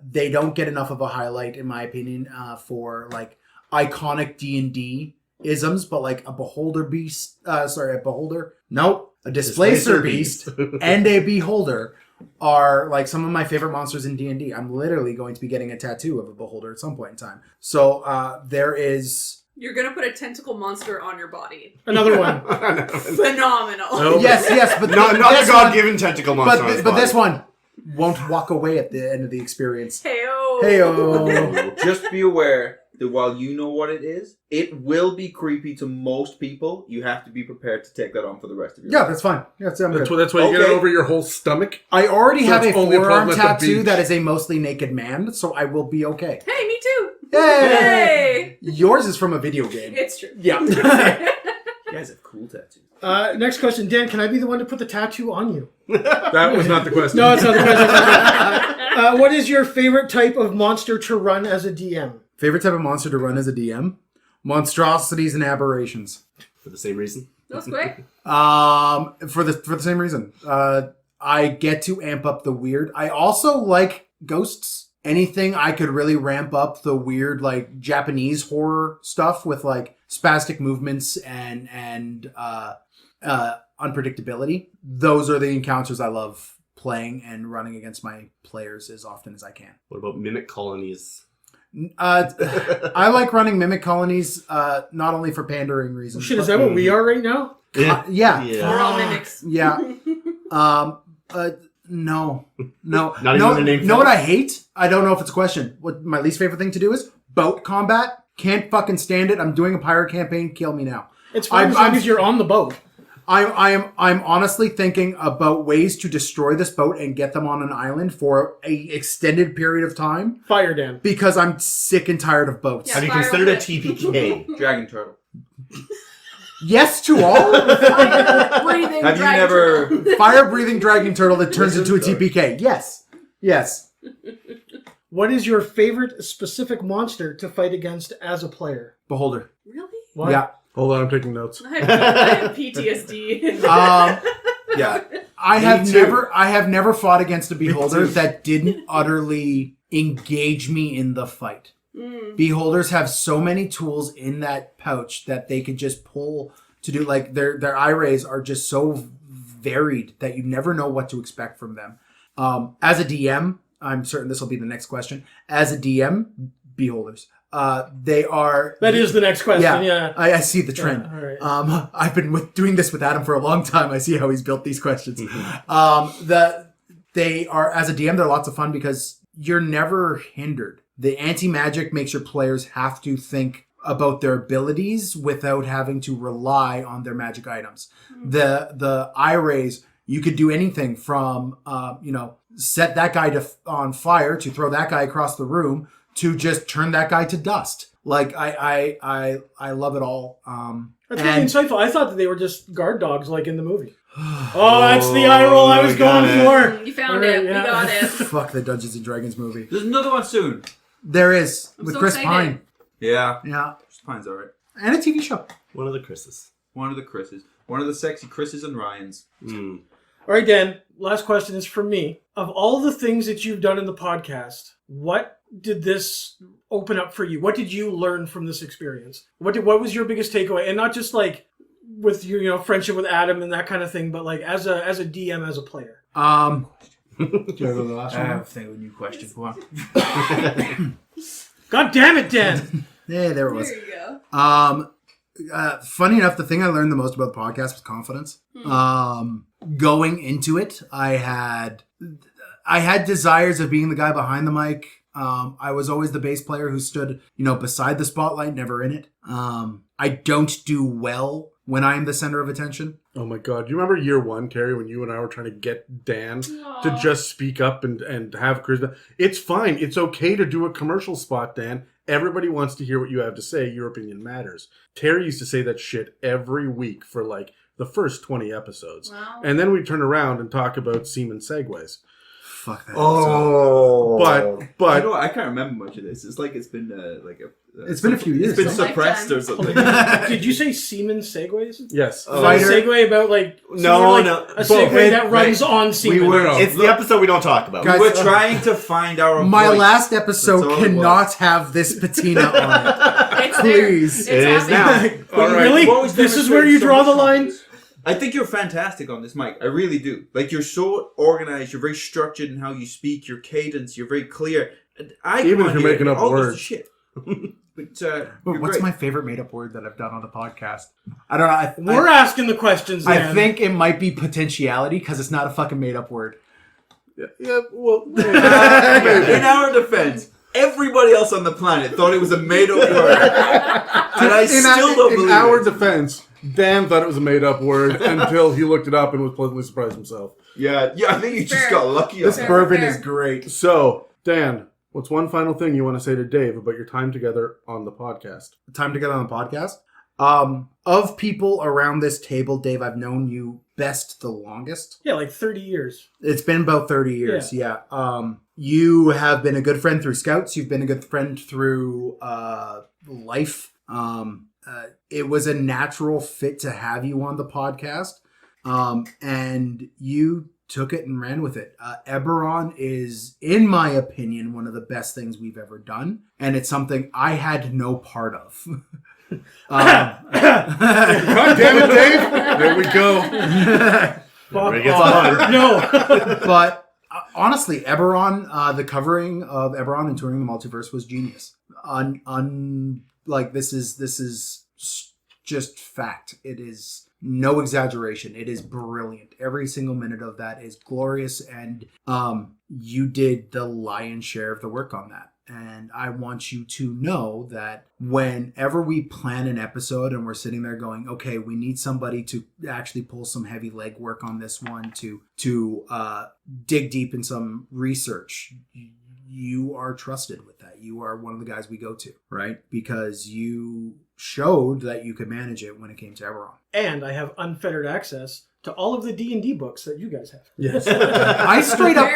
they don't get enough of a highlight, in my opinion, for like iconic D&D isms, but like a beholder beast. A displacer beast and a beholder are like some of my favorite monsters in D&D. I'm literally going to be getting a tattoo of a beholder at some point in time. So there is... You're going to put a tentacle monster on your body. Another one. Phenomenal. Nope. Yes, but Not the this God-given tentacle monster on his but body. this one won't walk away at the end of the experience. Heyo. Heyo. Just be aware that while you know what it is, it will be creepy to most people. You have to be prepared to take that on for the rest of your Yeah, life. that's fine. That's That's why you get it Okay. over your whole stomach. I already So have a it's only a forearm problem at the tattoo beach. that is a mostly naked man, so I will be okay. Hey, me too. Yay! Hey. Yours is from a video game. It's true. Yeah. You guys have cool tattoos. Next question. Dan, can I be the one to put the tattoo on you? That was not the question. No, it's not the question. What is your favorite type of monster to run as a DM? Favorite type of monster to run as a DM? Monstrosities and aberrations. For the same reason. That was quick. For the same reason. I get to amp up the weird. I also like ghosts. Anything I could really ramp up the weird, like Japanese horror stuff with like spastic movements and unpredictability. Those are the encounters I love playing and running against my players as often as I can. What about mimic colonies? I like running mimic colonies, not only for pandering reasons. Shit, is that what we are right now? Yeah. We're all mimics. Yeah. No. Not even the name. Know what I hate? I don't know if it's a question. What my least favorite thing to do is boat combat. Can't fucking stand it. I'm doing a pirate campaign. Kill me now. It's fine as long as you're on the boat. I'm honestly thinking about ways to destroy this boat and get them on an island for a extended period of time. Fire, Dan. Because I'm sick and tired of boats. Yeah. Have you considered a TPK? Dragon turtle. Yes to all. Breathing Have you dragon never? turtle. Fire-breathing dragon turtle that turns into a TPK. Yes. Yes. What is your favorite specific monster to fight against as a player? Beholder. Really? What? Yeah. Hold on, I'm taking notes. I have PTSD. Yeah. I have never fought against a beholder that didn't utterly engage me in the fight. Beholders have so many tools in that pouch that they could just pull to do, like their eye rays are just so varied that you never know what to expect from them. As a DM, I'm certain this will be the next question. As a DM, beholders. They are... That is the next question, yeah. I see the trend. Yeah, all right. I've been doing this with Adam for a long time. I see how he's built these questions. They are, as a DM, they're lots of fun because you're never hindered. The anti-magic makes your players have to think about their abilities without having to rely on their magic items. The eye rays, you could do anything from, set that guy on fire to throw that guy across the room to just turn that guy to dust. Like, I love it all. That's really insightful. I thought that they were just guard dogs like in the movie. Oh, that's the eye roll I was going for. You found it. Yeah. We got it. Fuck the Dungeons and Dragons movie. There's another one soon. There is. I'm with so Chris excited. Pine. Yeah. Yeah. Chris Pine's alright. And a TV show. One of the Chris's. One of the Chris's. One of the sexy Chris's and Ryans. All right, Dan. Last question is from me. Of all the things that you've done in the podcast, what did this open up for you? What did you learn from this experience? What was your biggest takeaway? And not just like with your friendship with Adam and that kind of thing, but like as a DM, as a player. Do you want to go to the last I one? have a thing with new question. Go on. God damn it, Dan! Yeah, there it was. There you go. Funny enough, the thing I learned the most about the podcast was confidence. Going into it, I had desires of being the guy behind the mic. I was always the bass player who stood, beside the spotlight, never in it. I don't do well when I am the center of attention. Oh my god. Do you remember year one, Carrie, when you and I were trying to get Dan to just speak up and have charisma? It's fine. It's okay to do a commercial spot, Dan. Everybody wants to hear what you have to say. Your opinion matters. Terry used to say that shit every week for like the first 20 episodes. Wow. And then we turn around and talk about semen segues. Fuck that. Oh. But I can't remember much of this. It's like it's been it's been a few years. It's been though. suppressed or something. Did you say semen segues? yes. Is that a segue about like No, so no. a segue Both. that runs on semen? It's the episode we don't talk about. Guys, We were trying to find our My voice. last That's episode all it cannot have this patina on it. It's there. Please. It's It is happening. now. All right. Really? What was This is where you draw the line? I think you're fantastic on this mic. I really do. Like, you're so organized. You're very structured in how you speak. Your cadence. You're very clear. And Even if you're making up all words. this shit. But What's my favorite made-up word that I've done on the podcast? I don't know. We're asking the questions, I Dan. think it might be potentiality because it's not a fucking made-up word. Yeah, well, In our defense, everybody else on the planet thought it was a made-up word. And I still don't believe in our it. defense, Dan thought it was a made-up word until he looked it up and was pleasantly surprised himself. Yeah, I think you just Fair. got lucky on This that. bourbon fair. is great. So, Dan, what's one final thing you want to say to Dave about your time together on the podcast? Time together on the podcast. Of people around this table, Dave, I've known you best the longest. Yeah, like 30 years. It's been about 30 years, yeah. You have been a good friend through Scouts. You've been a good friend through life. It was a natural fit to have you on the podcast. And you took it and ran with it. Eberron is, in my opinion, one of the best things we've ever done. And it's something I had no part of. God damn it, Dave! There we go. Fuck It gets off. on. No. But honestly, Eberron, the covering of Eberron and Touring the Multiverse was genius. Like this is just fact. It is no exaggeration. It is brilliant. Every single minute of that is glorious, and you did the lion's share of the work on that. And I want you to know that whenever we plan an episode and we're sitting there going, okay, we need somebody to actually pull some heavy leg work on this one, to dig deep in some research, you are trusted with that. You are one of the guys we go to, right? Because you showed that you could manage it when it came to Eberron. And I have unfettered access to all of the D&D books that you guys have. Yes. I straight up,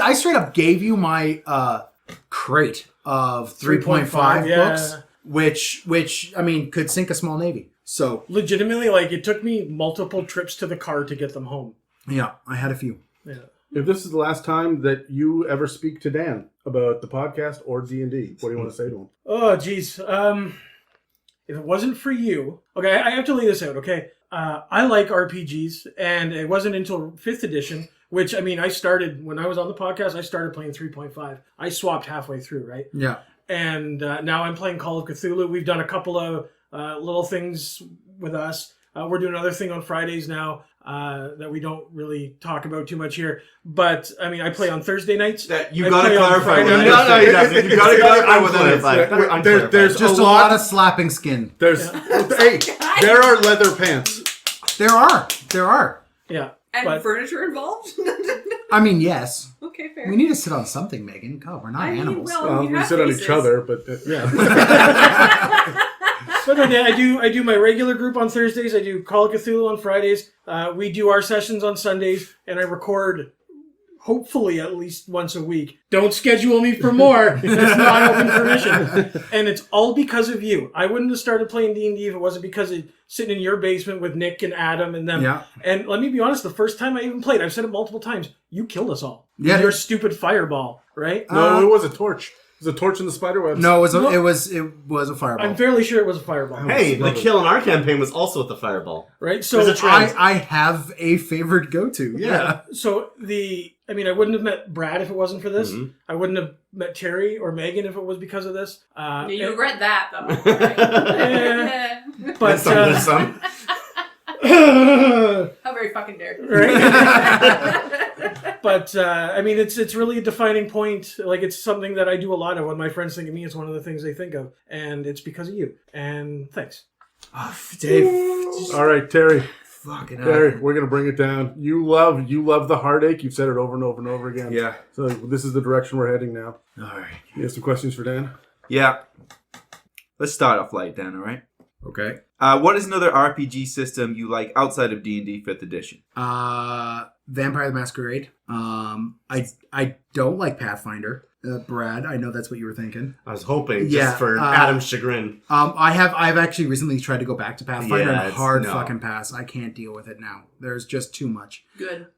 I straight up gave you my crate of 3.5 books, which I mean could sink a small navy. So legitimately, like, it took me multiple trips to the car to get them home. Yeah, I had a few. Yeah. If this is the last time that you ever speak to Dan about the podcast or D&D, what do you want to say to him? Oh, geez. If it wasn't for you... Okay, I have to lay this out, okay? I like RPGs, and it wasn't until 5th edition, which, I mean, I started... When I was on the podcast, I started playing 3.5. I swapped halfway through, right? Yeah. And now I'm playing Call of Cthulhu. We've done a couple of little things with us. We're doing another thing on Fridays now that we don't really talk about too much here. But, I mean, I play on Thursday nights. You got to clarify. No, you got to clarify with that. There's Just a lot of slapping skin. Hey, there are leather pants. There are. Yeah. And but furniture involved? I mean, yes. Okay, fair. We need to sit on something, Megan. God, we're not animals. well, We sit on each other, but yeah. But I do my regular group on Thursdays. I do Call of Cthulhu on Fridays. We do our sessions on Sundays, and I record hopefully at least once a week. Don't schedule me for more. It's not open permission. And it's all because of you. I wouldn't have started playing D&D if it wasn't because of sitting in your basement with Nick and Adam and them. Yeah. And let me be honest, the first time I even played, I've said it multiple times, you killed us all. Yeah. Your stupid fireball, right? No, it was a torch. It was a torch in the spiderwebs. No, it was a fireball. I'm fairly sure it was a fireball. Hey, the kill in our campaign was also with the fireball. Right? So There's a trend. I have a favorite go-to. Yeah. So I wouldn't have met Brad if it wasn't for this. Mhm. I wouldn't have met Terry or Megan if it was because of this. You regret that, though. Yeah. Right? But There's some. How very fucking dare. right? But it's really a defining point. Like, it's something that I do a lot of. When my friends think of me, it's one of the things they think of, and it's because of you. And thanks. Oh, Dave. All right, Terry. Fucking Terry, we're gonna bring it down. You love the heartache. You've said it over and over and over again. Yeah. So this is the direction we're heading now. All right. You have some questions for Dan? Yeah. Let's start off light, Dan, all right? Okay. What is another RPG system you like outside of D&D 5th edition? Vampire the Masquerade. I don't like Pathfinder. Brad, I know that's what you were thinking. I was hoping just Yeah, for Adam's chagrin. I've actually recently tried to go back to Pathfinder Yeah, and it's- hard no. fucking pass. I can't deal with it now. There's just too much. Good.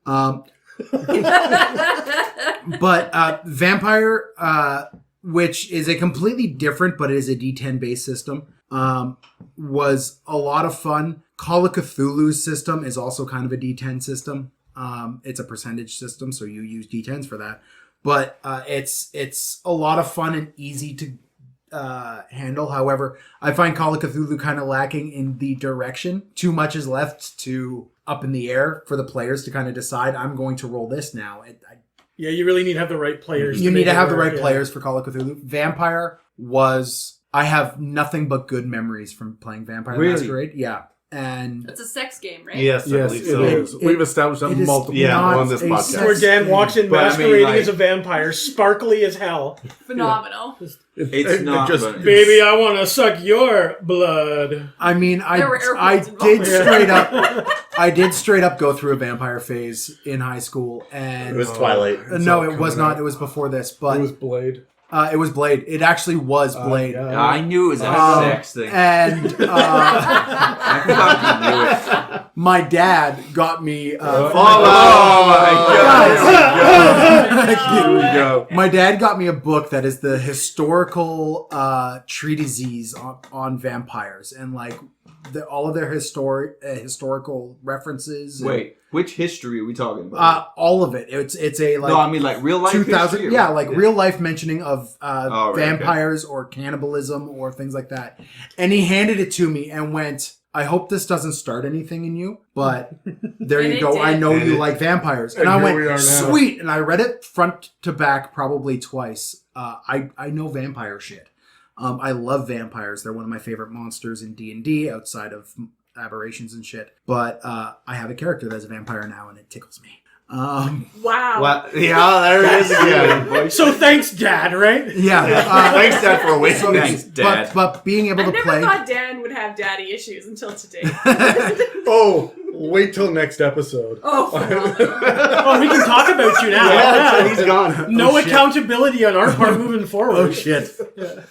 But Vampire, which is a completely different, but it is a D10 based system, was a lot of fun. Call of Cthulhu's system is also kind of a D10 system. It's a percentage system, so you use D10s for that. But it's a lot of fun and easy to handle. However, I find Call of Cthulhu kind of lacking in the direction. Too much is left to up in the air for the players to kind of decide, I'm going to roll this now. Yeah, you really need to have the right players. You need make to it have the work, right yeah. players for Call of Cthulhu. Vampire was... I have nothing but good memories from playing Vampire the Really? Masquerade. Yeah. And It's a sex game, right? Yes, I Yes, believe it so. is. We've established that it is multiple Yeah, not on this a podcast. sex Where Dan game. walks in But I mean, masquerading like- as a vampire, sparkly as hell. Phenomenal. It's not, but- Baby, I want to suck your blood. I mean, There were air I quotes did involved. straight up... I did straight up go through a vampire phase in high school. And It was Twilight. no, it was not. It was before this. But It was Blade. It was Blade. It actually was Blade. Yeah. I knew it was a sex thing. And I fucking knew it. my dad got me. Oh my god! Here we go. My dad got me a book that is the historical treatises on vampires and like all of their historical references. Wait, which history are we talking about? All of it. It's a like. No, I mean like real life 2000, history. yeah, like real life mentioning of right, vampires or cannibalism or things like that. And he handed it to me and went, I hope this doesn't start anything in you, but there And you it go. did. I know And you it- like vampires. and And I here we are went, now. sweet. And I read it front to back probably twice. I know vampire shit. I love vampires. They're one of my favorite monsters in D&D outside of aberrations and shit. But I have a character that's a vampire now and it tickles me. Wow. What? Yeah, there it is again. So thanks, Dad, right? Yeah. Thanks, Dad, for waiting. Thanks, Dad. But being able I to never play. thought Dan would have daddy issues until today. Oh, wait till next episode. Oh, phenomenal. Oh, we can talk about you now. Yeah, he's gone. No shit. accountability on our part moving forward. Oh shit.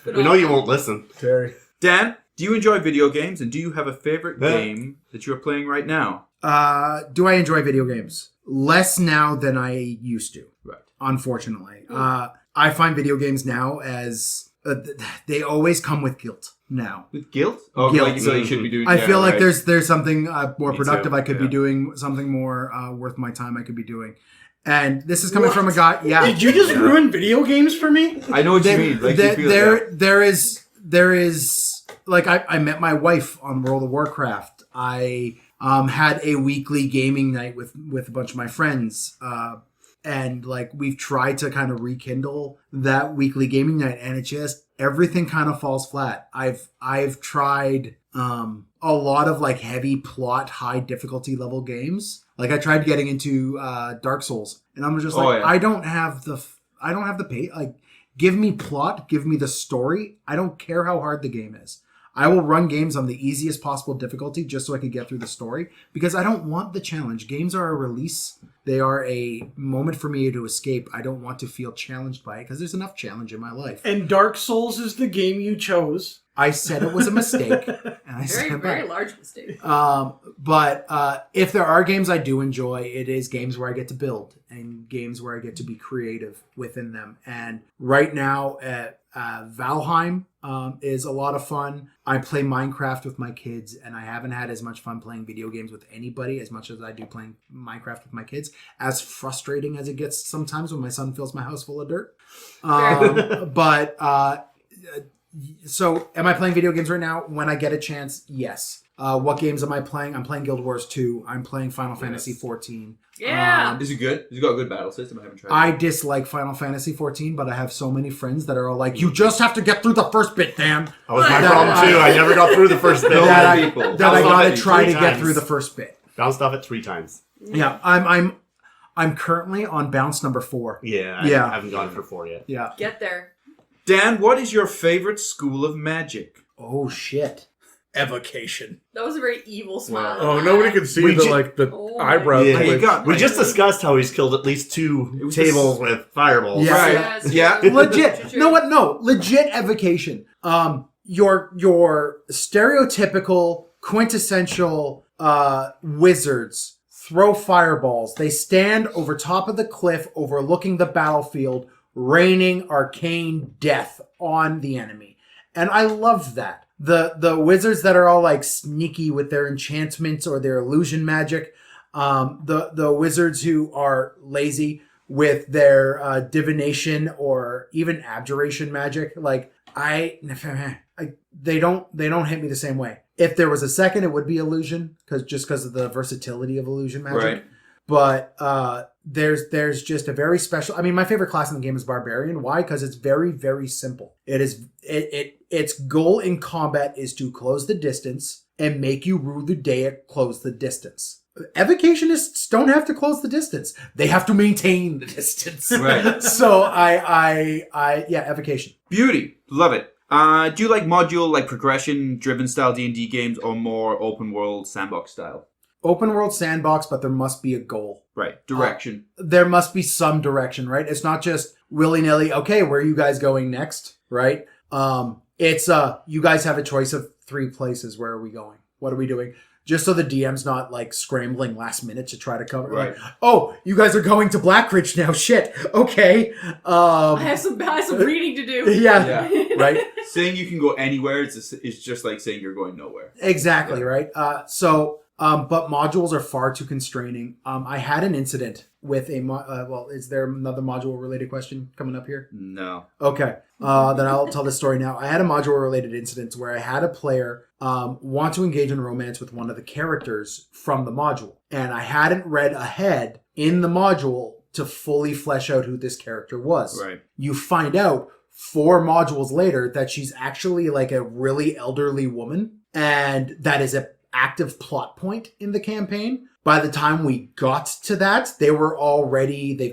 We know you won't listen. Terry. Dan, do you enjoy video games, and do you have a favorite game that you're playing right now? Do I enjoy video games? Less now than I used to. Right. Unfortunately. I find video games now as they always come with guilt now. With guilt? Oh, Guilt. like so you should be doing. I yeah, feel like right. there's something more Me productive too, I could be yeah. doing, something more worth my time I could be doing. And this is coming from a guy. Yeah. Did you just ruin video games for me? I know what you mean. Like you feel there is like I met my wife on World of Warcraft. I had a weekly gaming night with a bunch of my friends. And like we've tried to kind of rekindle that weekly gaming night, and it just everything kind of falls flat. I've tried a lot of like heavy plot, high difficulty level games. Like I tried getting into Dark Souls, and I'm just like, yeah. I don't have the pay. Like, give me plot, give me the story. I don't care how hard the game is. I will run games on the easiest possible difficulty just so I could get through the story because I don't want the challenge. Games are a release. They are a moment for me to escape. I don't want to feel challenged by it because there's enough challenge in my life. And Dark Souls is the game you chose. I said it was a mistake. And I Very, stand very by it. large mistake. But if there are games I do enjoy, it is games where I get to build and games where I get to be creative within them. And right now, Valheim is a lot of fun. I play Minecraft with my kids, and I haven't had as much fun playing video games with anybody as much as I do playing Minecraft with my kids. As frustrating as it gets sometimes when my son fills my house full of dirt. So, am I playing video games right now? When I get a chance, yes. What games am I playing? I'm playing Guild Wars 2. I'm playing Final Fantasy 14. Yeah. Is it good? Has it got a good battle system? I haven't tried. I dislike Final Fantasy 14, but I have so many friends that are all like, you just have to get through the first bit, Dan. That was my That- problem too. I never got through the first bit. That I, people. that I Bounced off gotta it try to 3 get times. through the first bit. Bounced off it 3 times. Yeah, I'm currently on bounce number 4. Yeah, Yeah. I haven't gone for 4 yet. Yeah. Get there. Dan, what is your favorite school of magic? Oh shit. Evocation. That was a very evil smile. Oh, nobody can see We the ju- the Oh eyebrows. Yeah. You got We just discussed how he's killed at least 2 was tables with fireballs. Yeah. Right. Yes. Yeah. Legit. No, what? No, legit evocation. Your stereotypical, quintessential wizards throw fireballs. They stand over top of the cliff, overlooking the battlefield, raining arcane death on the enemy, and I love that. The wizards that are all like sneaky with their enchantments or their illusion magic, the wizards who are lazy with their divination or even abjuration magic, like they don't hit me the same way. If there was a second, it would be illusion because of the versatility of illusion magic. Right. But there's just a very special. I mean, my favorite class in the game is Barbarian. Why? Because it's very, very simple. Its goal in combat is to close the distance and make you rue the day it closed the distance. Evocationists don't have to close the distance; they have to maintain the distance. Right. So yeah, evocation. Beauty. Love it. Do you like module, like progression-driven style D&D games, or more open-world sandbox style? Open world sandbox, but there must be a goal. Right. Direction. There must be some direction, right? It's not just willy-nilly, okay, where are you guys going next? Right? It's you guys have a choice of 3 places. Where are we going? What are we doing? Just so the DM's not like scrambling last minute to try to cover. Right. Like, oh, you guys are going to Blackridge now. Shit. Okay. I have some reading to do. Yeah. Right. Saying you can go anywhere is just like saying you're going nowhere. Exactly. Right. But modules are far too constraining. I had an incident with a is there another module related question coming up here? No. Okay. Then I'll tell the story now. I had a module related incident where I had a player want to engage in romance with one of the characters from the module. And I hadn't read ahead in the module to fully flesh out who this character was. Right. You find out 4 modules later that she's actually like a really elderly woman. And that is an active plot point in the campaign. By the time we got to that, they've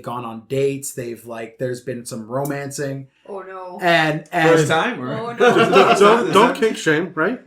gone on dates. There's been some romancing. Oh no. And First time? Or? Oh no. Don't kink shame, right?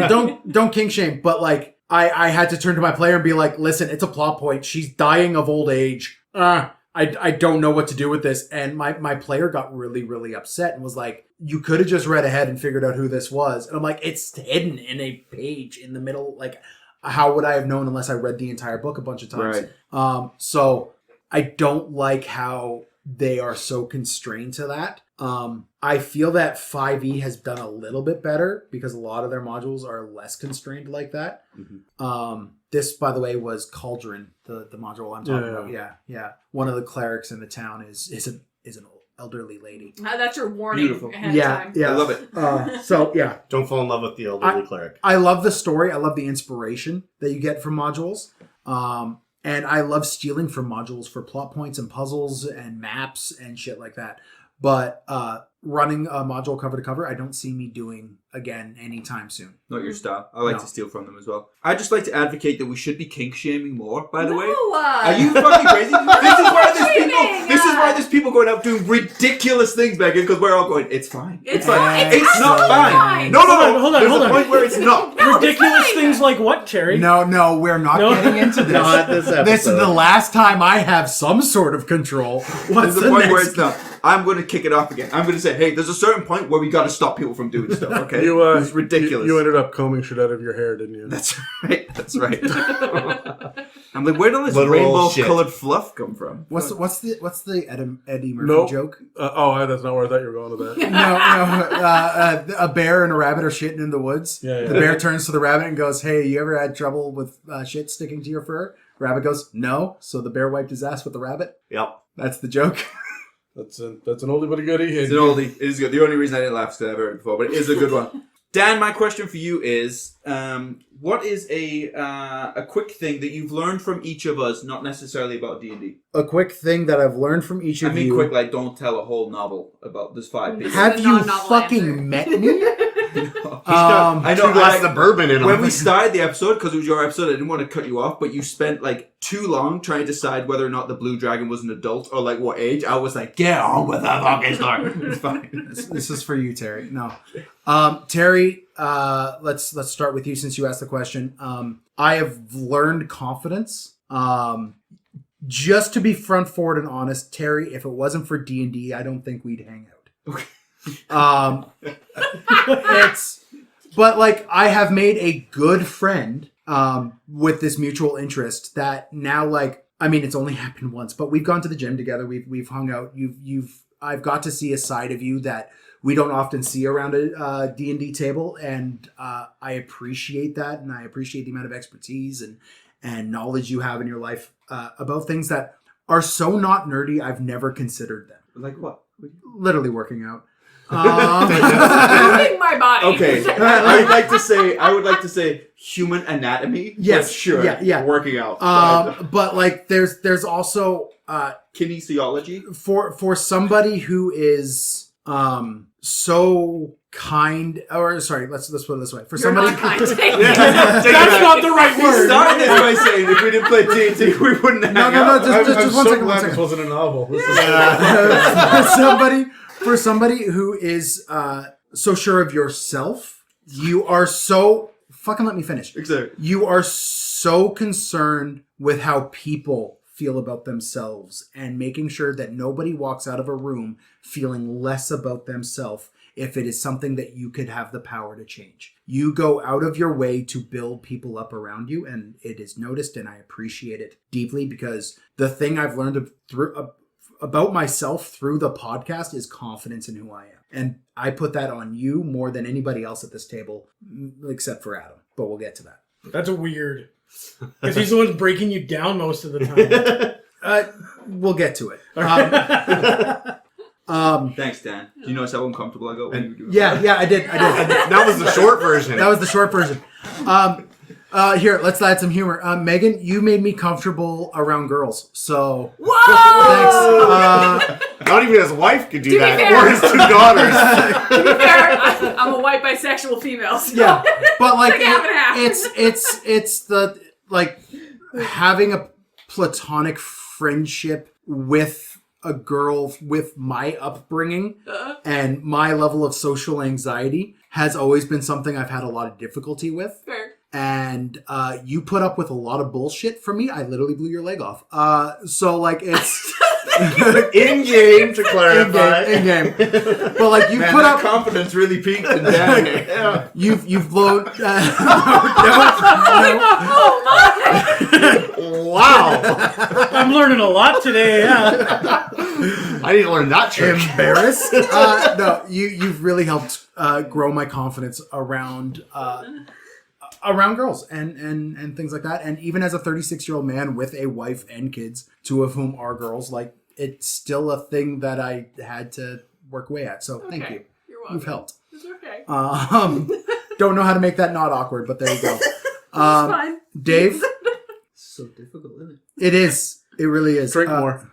don't kink shame, but like I had to turn to my player and be like, listen, it's a plot point. She's dying of old age. I don't know what to do with this. And my player got really, really upset and was like, you could have just read ahead and figured out who this was. And I'm like, it's hidden in a page in the middle. Like, how would I have known unless I read the entire book a bunch of times? Right. So I don't like how they are so constrained to that. I feel that 5e has done a little bit better because a lot of their modules are less constrained like that. Mm-hmm. This, by the way, was Cauldron, the module I'm talking about. Yeah. One of the clerics in the town is an elderly lady. That's your warning. Beautiful. Ahead of time. Yeah. I love it. So yeah, Don't fall in love with the elderly cleric. I love the story. I love the inspiration that you get from modules. And I love stealing from modules for plot points and puzzles and maps and shit like that. But running a module cover to cover, I don't see me doing again anytime soon. Not your style. I like No. to steal from them as well. I just like to advocate that we should be kink shaming more, by the way. Are Are you fucking crazy? This is why there's people going out doing ridiculous things back here because we're all going, it's fine. It's fine. fine. It's not absolutely fine. fine. No. Hold on, There's hold a on. point where it's not. No, it's Ridiculous fine. things like what, Cherry? No, we're not No. getting into this. Not this episode. This is the last time I have some sort of control. What's There's a point where it's not. I'm going to kick it off again. I'm going to say, hey, there's a certain point where we got to stop people from doing stuff, okay? It's ridiculous. You ended up combing shit out of your hair, didn't you? That's right. I'm like, where did this Literal rainbow-colored fluff come from? What's the Eddie Murphy Nope. joke? That's not where I thought you were going with that. No. A bear and a rabbit are shitting in the woods. Yeah. The bear turns to the rabbit and goes, "Hey, you ever had trouble with shit sticking to your fur?" Rabbit goes, "No." So the bear wiped his ass with the rabbit. Yep. That's the joke. That's an oldie but a goodie. It's an oldie. It is good. The only reason I didn't laugh is because I've heard it before, but it is a good one. Dan, my question for you is, what is a quick thing that you've learned from each of us, not necessarily about D&D? A quick thing that I've learned from each of you. Quick, like don't tell a whole novel about this 5 pages. Have It's a you non-novel fucking answer. met me? I know. 2 glasses of bourbon in them. When we started the episode, because it was your episode, I didn't want to cut you off, but you spent like too long trying to decide whether or not the blue dragon was an adult or like what age. I was like, get on with the fucking story. It's fine. This is for you, Terry. No, Terry. Let's start with you since you asked the question. I have learned confidence. Just to be front forward and honest, Terry, if it wasn't for D&D, I don't think we'd hang out. But like I have made a good friend with this mutual interest that now, like, I mean, it's only happened once, but we've gone to the gym together. We've hung out. I've got to see a side of you that we don't often see around a D&D table, and I appreciate that, and I appreciate the amount of expertise and knowledge you have in your life about things that are so not nerdy. I've never considered them. Like what? Literally working out. Moving my body. Okay, I would like to say human anatomy. Yes, but sure. yeah. Working out. But like, there's also Kinesiology. for somebody who is so kind, or sorry, let's put it this way. For You're somebody, not kind. That's not the right We word. started this by saying if we didn't play D&D, we wouldn't hang no, out. just I'm one so second, glad one this second. wasn't a novel. This is For somebody who is so sure of yourself, you are so fucking. Let me finish. Exactly. You are so concerned with how people feel about themselves and making sure that nobody walks out of a room feeling less about themselves if it is something that you could have the power to change. You go out of your way to build people up around you, and it is noticed, and I appreciate it deeply, because the thing I've learned about myself through the podcast is confidence in who I am. And I put that on you more than anybody else at this table, except for Adam. But we'll get to that. That's weird. Because he's the one breaking you down most of the time. We'll get to it. Thanks, Dan. Do you notice how uncomfortable I got when you do it? Yeah, I did. That was the short version. That was the short version. Here, let's add some humor. Megan, you made me comfortable around girls. So, Whoa! thanks. Not even his wife could do To be that, fair. or his 2 daughters. To be fair, I'm a white bisexual female. So. Yeah, but like It's like half and half. it's the like having a platonic friendship with a girl with my upbringing and my level of social anxiety has always been something I've had a lot of difficulty with. Fair. And you put up with a lot of bullshit from me. I literally blew your leg off. So like it's In game, to clarify. in game. But like you Man, put that up, confidence really peaked in Dan. Yeah. you've blown. Wow. I'm learning a lot today, yeah. I need to learn that trick. Embarrassed? No, you've really helped grow my confidence around girls and things like that. And even as a 36-year-old man with a wife and kids, 2 of whom are girls, like it's still a thing that I had to work away at. So thank you. You're welcome. You've helped. It's okay. Don't know how to make that not awkward, but there you go. It's fine. Dave, So difficult, isn't it? it is. It really is. Drink more.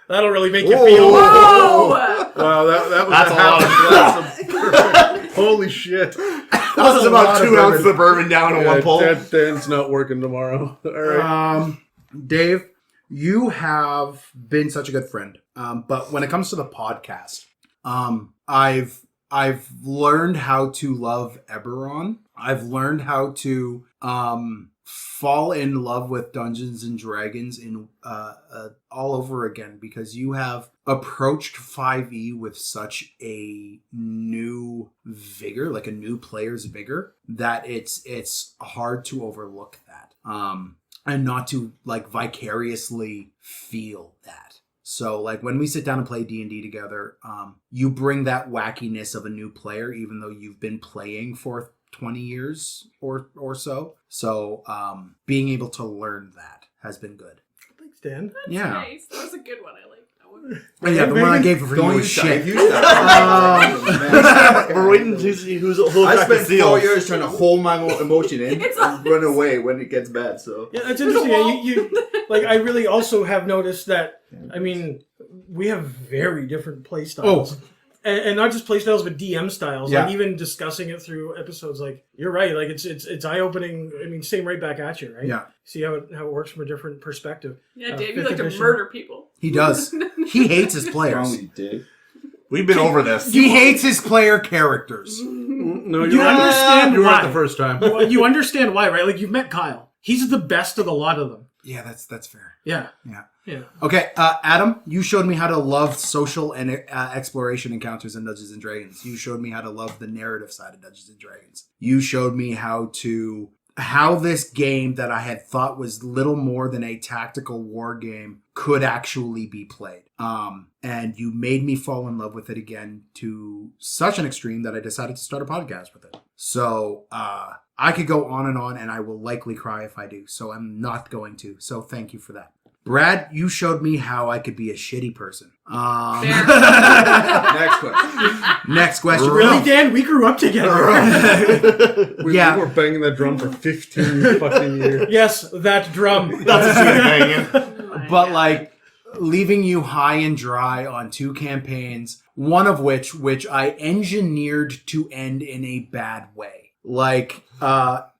That'll really make you Whoa. feel... Whoa! Wow, that was That's a lot of glass of bourbon. Holy shit. That was a lot about of 2 ounces of bourbon down in one pull. Dan's not working tomorrow. All right. Dave, you have been such a good friend. But when it comes to the podcast, I've learned how to love Eberron. I've learned how to fall in love with Dungeons and Dragons in all over again, because you have approached 5e with such a new vigor, like a new player's vigor, that it's hard to overlook that and not to like vicariously feel that. So like when we sit down and play D&D together, you bring that wackiness of a new player, even though you've been playing for 20 years or so. So being able to learn that has been good. Thanks, Dan. That's Yeah. nice. That was a good one. I like that one. Yeah, the one I gave for you Don't was you shit. shit. You start. We're waiting to see who'll I crack the spent seal. 4 years trying to hold my emotion in It's and run away when it gets bad. So Yeah, that's interesting. You like, I really also have noticed that, I mean, we have very different play styles. And not just play styles, but DM styles. Yeah. Like even discussing it through episodes, like you're right. Like it's eye opening. I mean, same right back at you, right? Yeah. See how it works from a different perspective. Yeah, Dave, you fifth like to edition. murder people. He does. He hates his players. strongly dig. We've been over this. He hates his player characters. No, You understand you why? weren't the first time. Well, you understand why, right? Like you've met Kyle. He's the best of the lot of them. Yeah, that's fair. Yeah. Yeah. Yeah. Okay, Adam, you showed me how to love social and exploration encounters in Dungeons and Dragons. You showed me how to love the narrative side of Dungeons and Dragons. You showed me how this game that I had thought was little more than a tactical war game could actually be played. And you made me fall in love with it again to such an extreme that I decided to start a podcast with it. So, I could go on, and I will likely cry if I do. So I'm not going to. So thank you for that. Brad, you showed me how I could be a shitty person. Next question. Next question. Really, Dan? We grew up together. We Yeah. were banging that drum for 15 fucking years. Yes, that drum. That's what you're hanging. But like leaving you high and dry on 2 campaigns, one of which I engineered to end in a bad way. Like,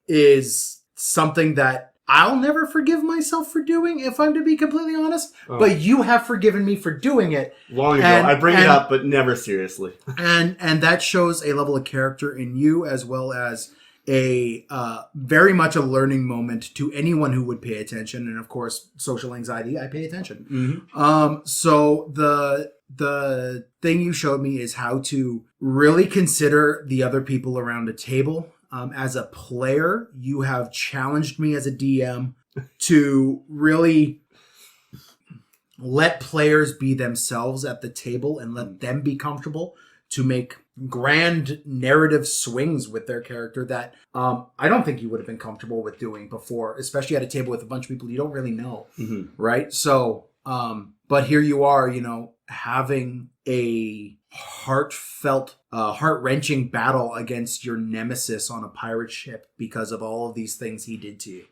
is something that I'll never forgive myself for doing, if I'm to be completely honest. Oh. But you have forgiven me for doing it. Long ago. And- I bring it and- up, but never seriously. And that shows a level of character in you, as well as very much a learning moment to anyone who would pay attention. And of course, social anxiety, I pay attention. So the thing you showed me is how to really consider the other people around a table. As a player, you have challenged me as a DM to really let players be themselves at the table and let them be comfortable to make grand narrative swings with their character that I don't think you would have been comfortable with doing before, especially at a table with a bunch of people you don't really know, right? So, but here you are, having a heartfelt, heart-wrenching battle against your nemesis on a pirate ship because of all of these things he did to you.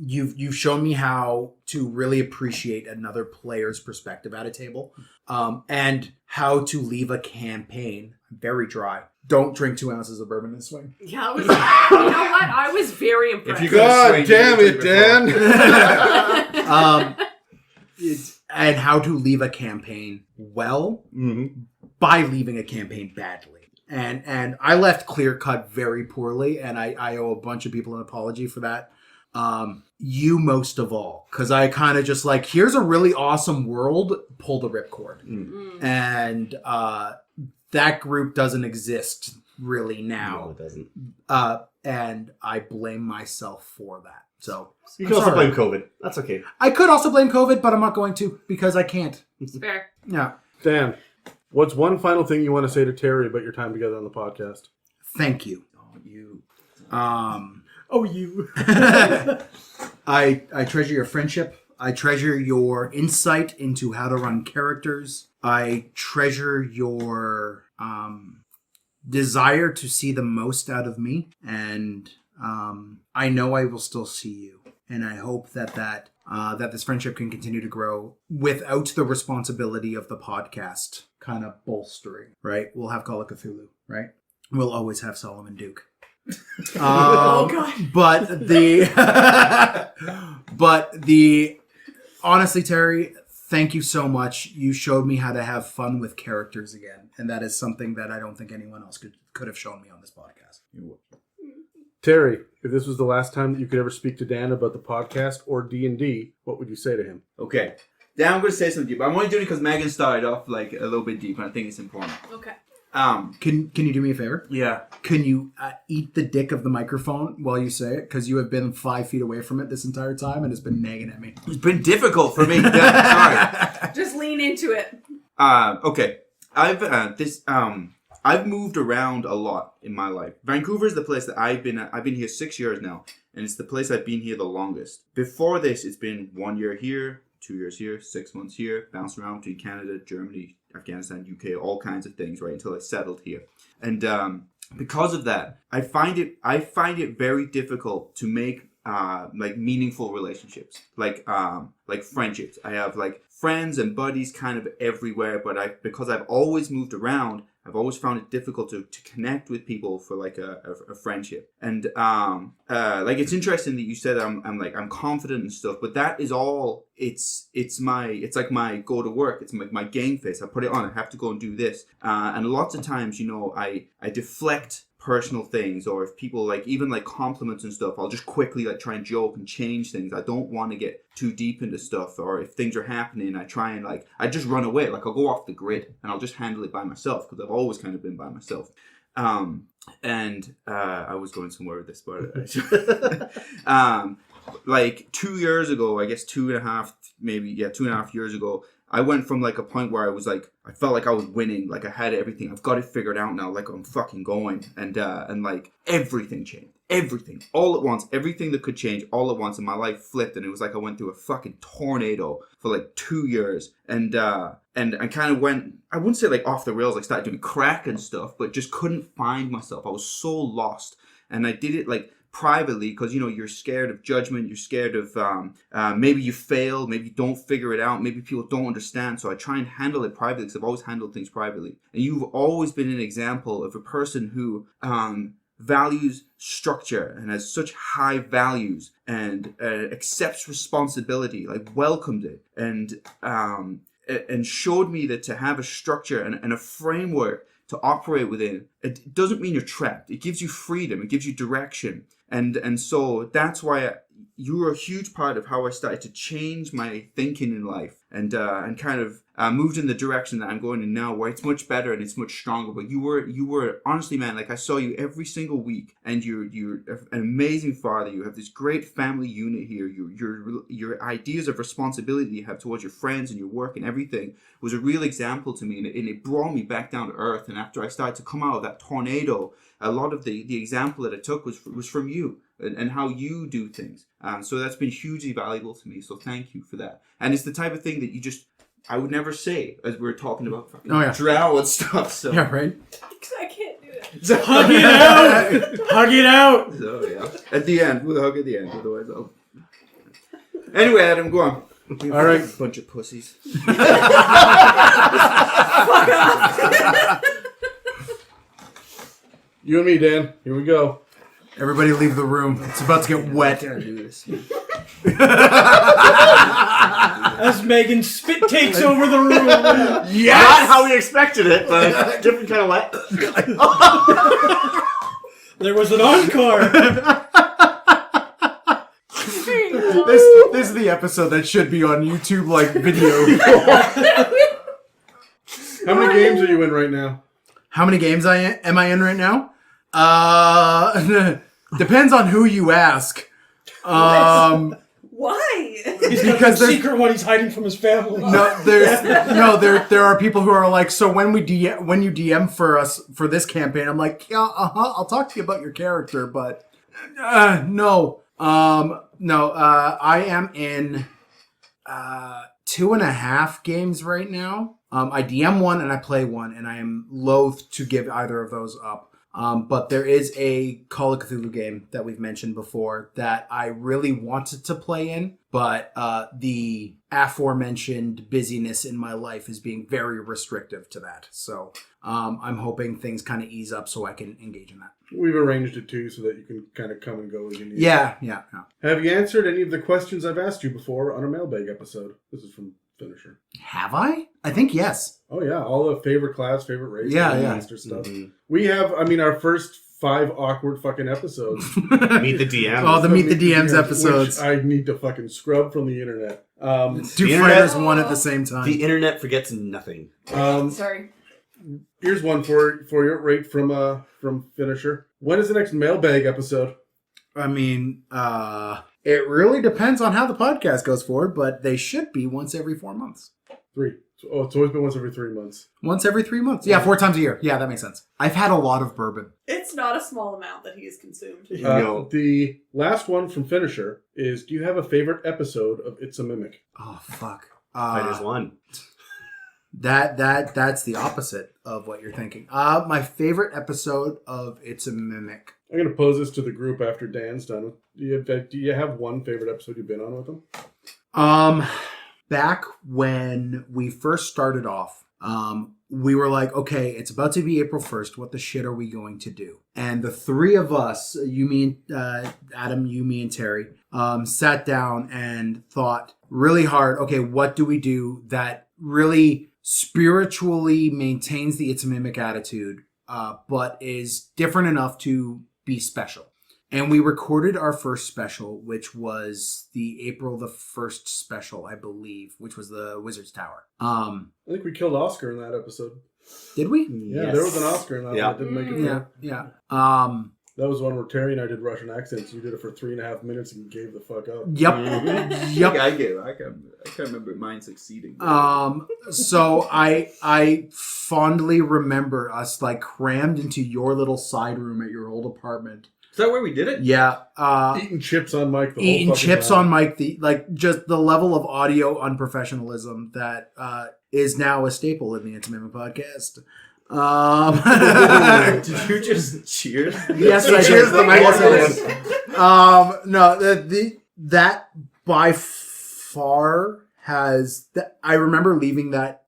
You've shown me how to really appreciate another player's perspective at a table, and how to leave a campaign very dry. Don't drink 2 ounces of bourbon and swing. Yeah, you know what? I was very impressed. God damn it, Dan! And how to leave a campaign well by leaving a campaign badly. And I left clear cut very poorly, and I owe a bunch of people an apology for that. You most of all, because I kind of just like, here's a really awesome world, pull the ripcord. And that group doesn't exist really now. No, it doesn't. And I blame myself for that. So You can also blame COVID. That's okay. I could also blame COVID, but I'm not going to because I can't. It's fair. Yeah. Dan, what's one final thing you want to say to Terry about your time together on the podcast? Thank you. You. I treasure your friendship. I treasure your insight into how to run characters. I treasure your desire to see the most out of me. And I know I will still see you. And I hope that this friendship can continue to grow without the responsibility of the podcast kind of bolstering, right? We'll have Call of Cthulhu, right? We'll always have Solomon Duke. Oh God! But honestly, Terry, thank you so much. You showed me how to have fun with characters again, and that is something that I don't think anyone else could have shown me on this podcast. Terry, if this was the last time that you could ever speak to Dan about the podcast or D&D, what would you say to him? Okay. Now I'm going to say something deep, but I'm only doing it because Megan started off like a little bit deep, and I think it's important. Okay. Can you do me a favor? Yeah. Can you eat the dick of the microphone while you say it? Because you have been 5 feet away from it this entire time, and it's been nagging at me. It's been difficult for me. Yeah, sorry. Just lean into it. Okay. I've moved around a lot in my life. Vancouver is the place that I've been at. I've been here 6 years now, and it's the place I've been here the longest. Before this, it's been 1 year here, 2 years here, 6 months here, bounced around between Canada, Germany, Afghanistan, UK, all kinds of things, right, until I settled here. And because of that, I find it very difficult to make like meaningful relationships, like friendships. I have like friends and buddies kind of everywhere, but because I've always moved around, I've always found it difficult to connect with people for like a friendship. And like it's interesting that you said I'm confident and stuff, but that is all. It's like my go to work. It's my game face. I put it on. I have to go and do this. And lots of times, I deflect personal things, or if people like even like compliments and stuff, I'll just quickly like try and joke and change things. I don't want to get too deep into stuff, or if things are happening, I just run away. Like I'll go off the grid and I'll just handle it by myself, because I've always kind of been by myself. And I was going somewhere with this, but like 2 years ago, I guess 2.5 years ago, I went from like a point where I was like, I felt like I was winning, like I had everything, I've got it figured out now, like I'm fucking going, and like everything changed, everything, all at once, everything that could change all at once, and my life flipped, and it was like I went through a fucking tornado for like 2 years, and I kind of went, I wouldn't say like off the rails, like started doing crack and stuff, but just couldn't find myself. I was so lost, and I did it like privately, because you're scared of judgment, you're scared of maybe you fail, maybe you don't figure it out, maybe people don't understand, so I try and handle it privately, because I've always handled things privately. And you've always been an example of a person who values structure and has such high values, and accepts responsibility, like welcomed it, and showed me that to have a structure and a framework to operate within, it doesn't mean you're trapped. It gives you freedom. It gives you direction. And so that's why you were a huge part of how I started to change my thinking in life and kind of moved in the direction that I'm going in now, where it's much better and it's much stronger. But you were honestly, man, like I saw you every single week, and you're an amazing father. You have this great family unit here. Your ideas of responsibility you have towards your friends and your work and everything was a real example to me, and it brought me back down to earth. And after I started to come out of that tornado, a lot of the example that I took was from you and how you do things. So that's been hugely valuable to me. So thank you for that. And it's the type of thing that I would never say as we were talking about fucking drow and stuff. So Yeah, right? I can't do it. Hug it out! Hug it out! So yeah, at the end, with a hug at the end. Otherwise, I'll. Anyway, Adam, go on. All right. Bunch of pussies. Fuck off. You and me, Dan. Here we go. Everybody leave the room. It's about to get wet. I gotta do this. As Megan's spit takes over the room. Not how we expected it, but different kind of wet. There was an encore. This is the episode that should be on YouTube, like video. How many games are you in right now? How many games am I in right now? Depends on who you ask. Why? He's got Because a there's- secret one he's hiding from his family. There are people who are like, so when you DM for us for this campaign, I'm like, yeah, I'll talk to you about your character, but no. I am in 2.5 games right now. I DM one and I play one, and I am loath to give either of those up. But there is a Call of Cthulhu game that we've mentioned before that I really wanted to play in, but the aforementioned busyness in my life is being very restrictive to that. So I'm hoping things kind of ease up so I can engage in that. We've arranged it too so that you can kind of come and go as you need. Yeah. Have you answered any of the questions I've asked you before on a mailbag episode? This is from Finisher. Have I? I think yes. Oh yeah, all the favorite class, favorite race, Yeah. master stuff. Mm-hmm. We have, our first 5 awkward fucking episodes. Meet the DM. Oh, the Meet the DMs episodes. Which I need to fucking scrub from the internet. Two The fighters, internet- one at the same time. The internet forgets nothing. Sorry. Here's one for your rate from Finisher. When is the next mailbag episode? It really depends on how the podcast goes forward, but they should be once every 4 months. 3. Oh, it's always been once every 3 months. Once every 3 months. Yeah, 4 times a year. Yeah, that makes sense. I've had a lot of bourbon. It's not a small amount that he has consumed. No. The last one from Finisher is, do you have a favorite episode of ItsaMimic? Oh, fuck. Fighters won. That's the opposite of what you're thinking. My favorite episode of ItsaMimic. I'm going to pose this to the group after Dan's done. Do you have one favorite episode you've been on with them? Back when we first started off, we were like, okay, it's about to be April 1st. What the shit are we going to do? And the three of us, you, me, and Adam, you, me, and Terry, sat down and thought really hard, okay, what do we do that really spiritually maintains the ItsaMimic attitude, but is different enough to be special? And we recorded our first special, which was the April the 1st special, I believe, which was the Wizard's Tower. I think we killed Oscar in that episode. Did we? Yeah, Yes. There was an Oscar in that Yeah. one that didn't make it through. Yeah. That was one where Terry and I did Russian accents. You did it for 3.5 minutes and gave the fuck up. Yep. Yep. I can't remember mine succeeding. So I fondly remember us like crammed into your little side room at your old apartment. Is that where we did it? Yeah. Eating chips on mic the whole Eating fucking chips time. on mic, just the level of audio unprofessionalism that is now a staple in the ItsaMimic podcast. Did you just cheers? Yes, I Cheers did. the Yes, I microphone. did. No, that by far has. I remember leaving that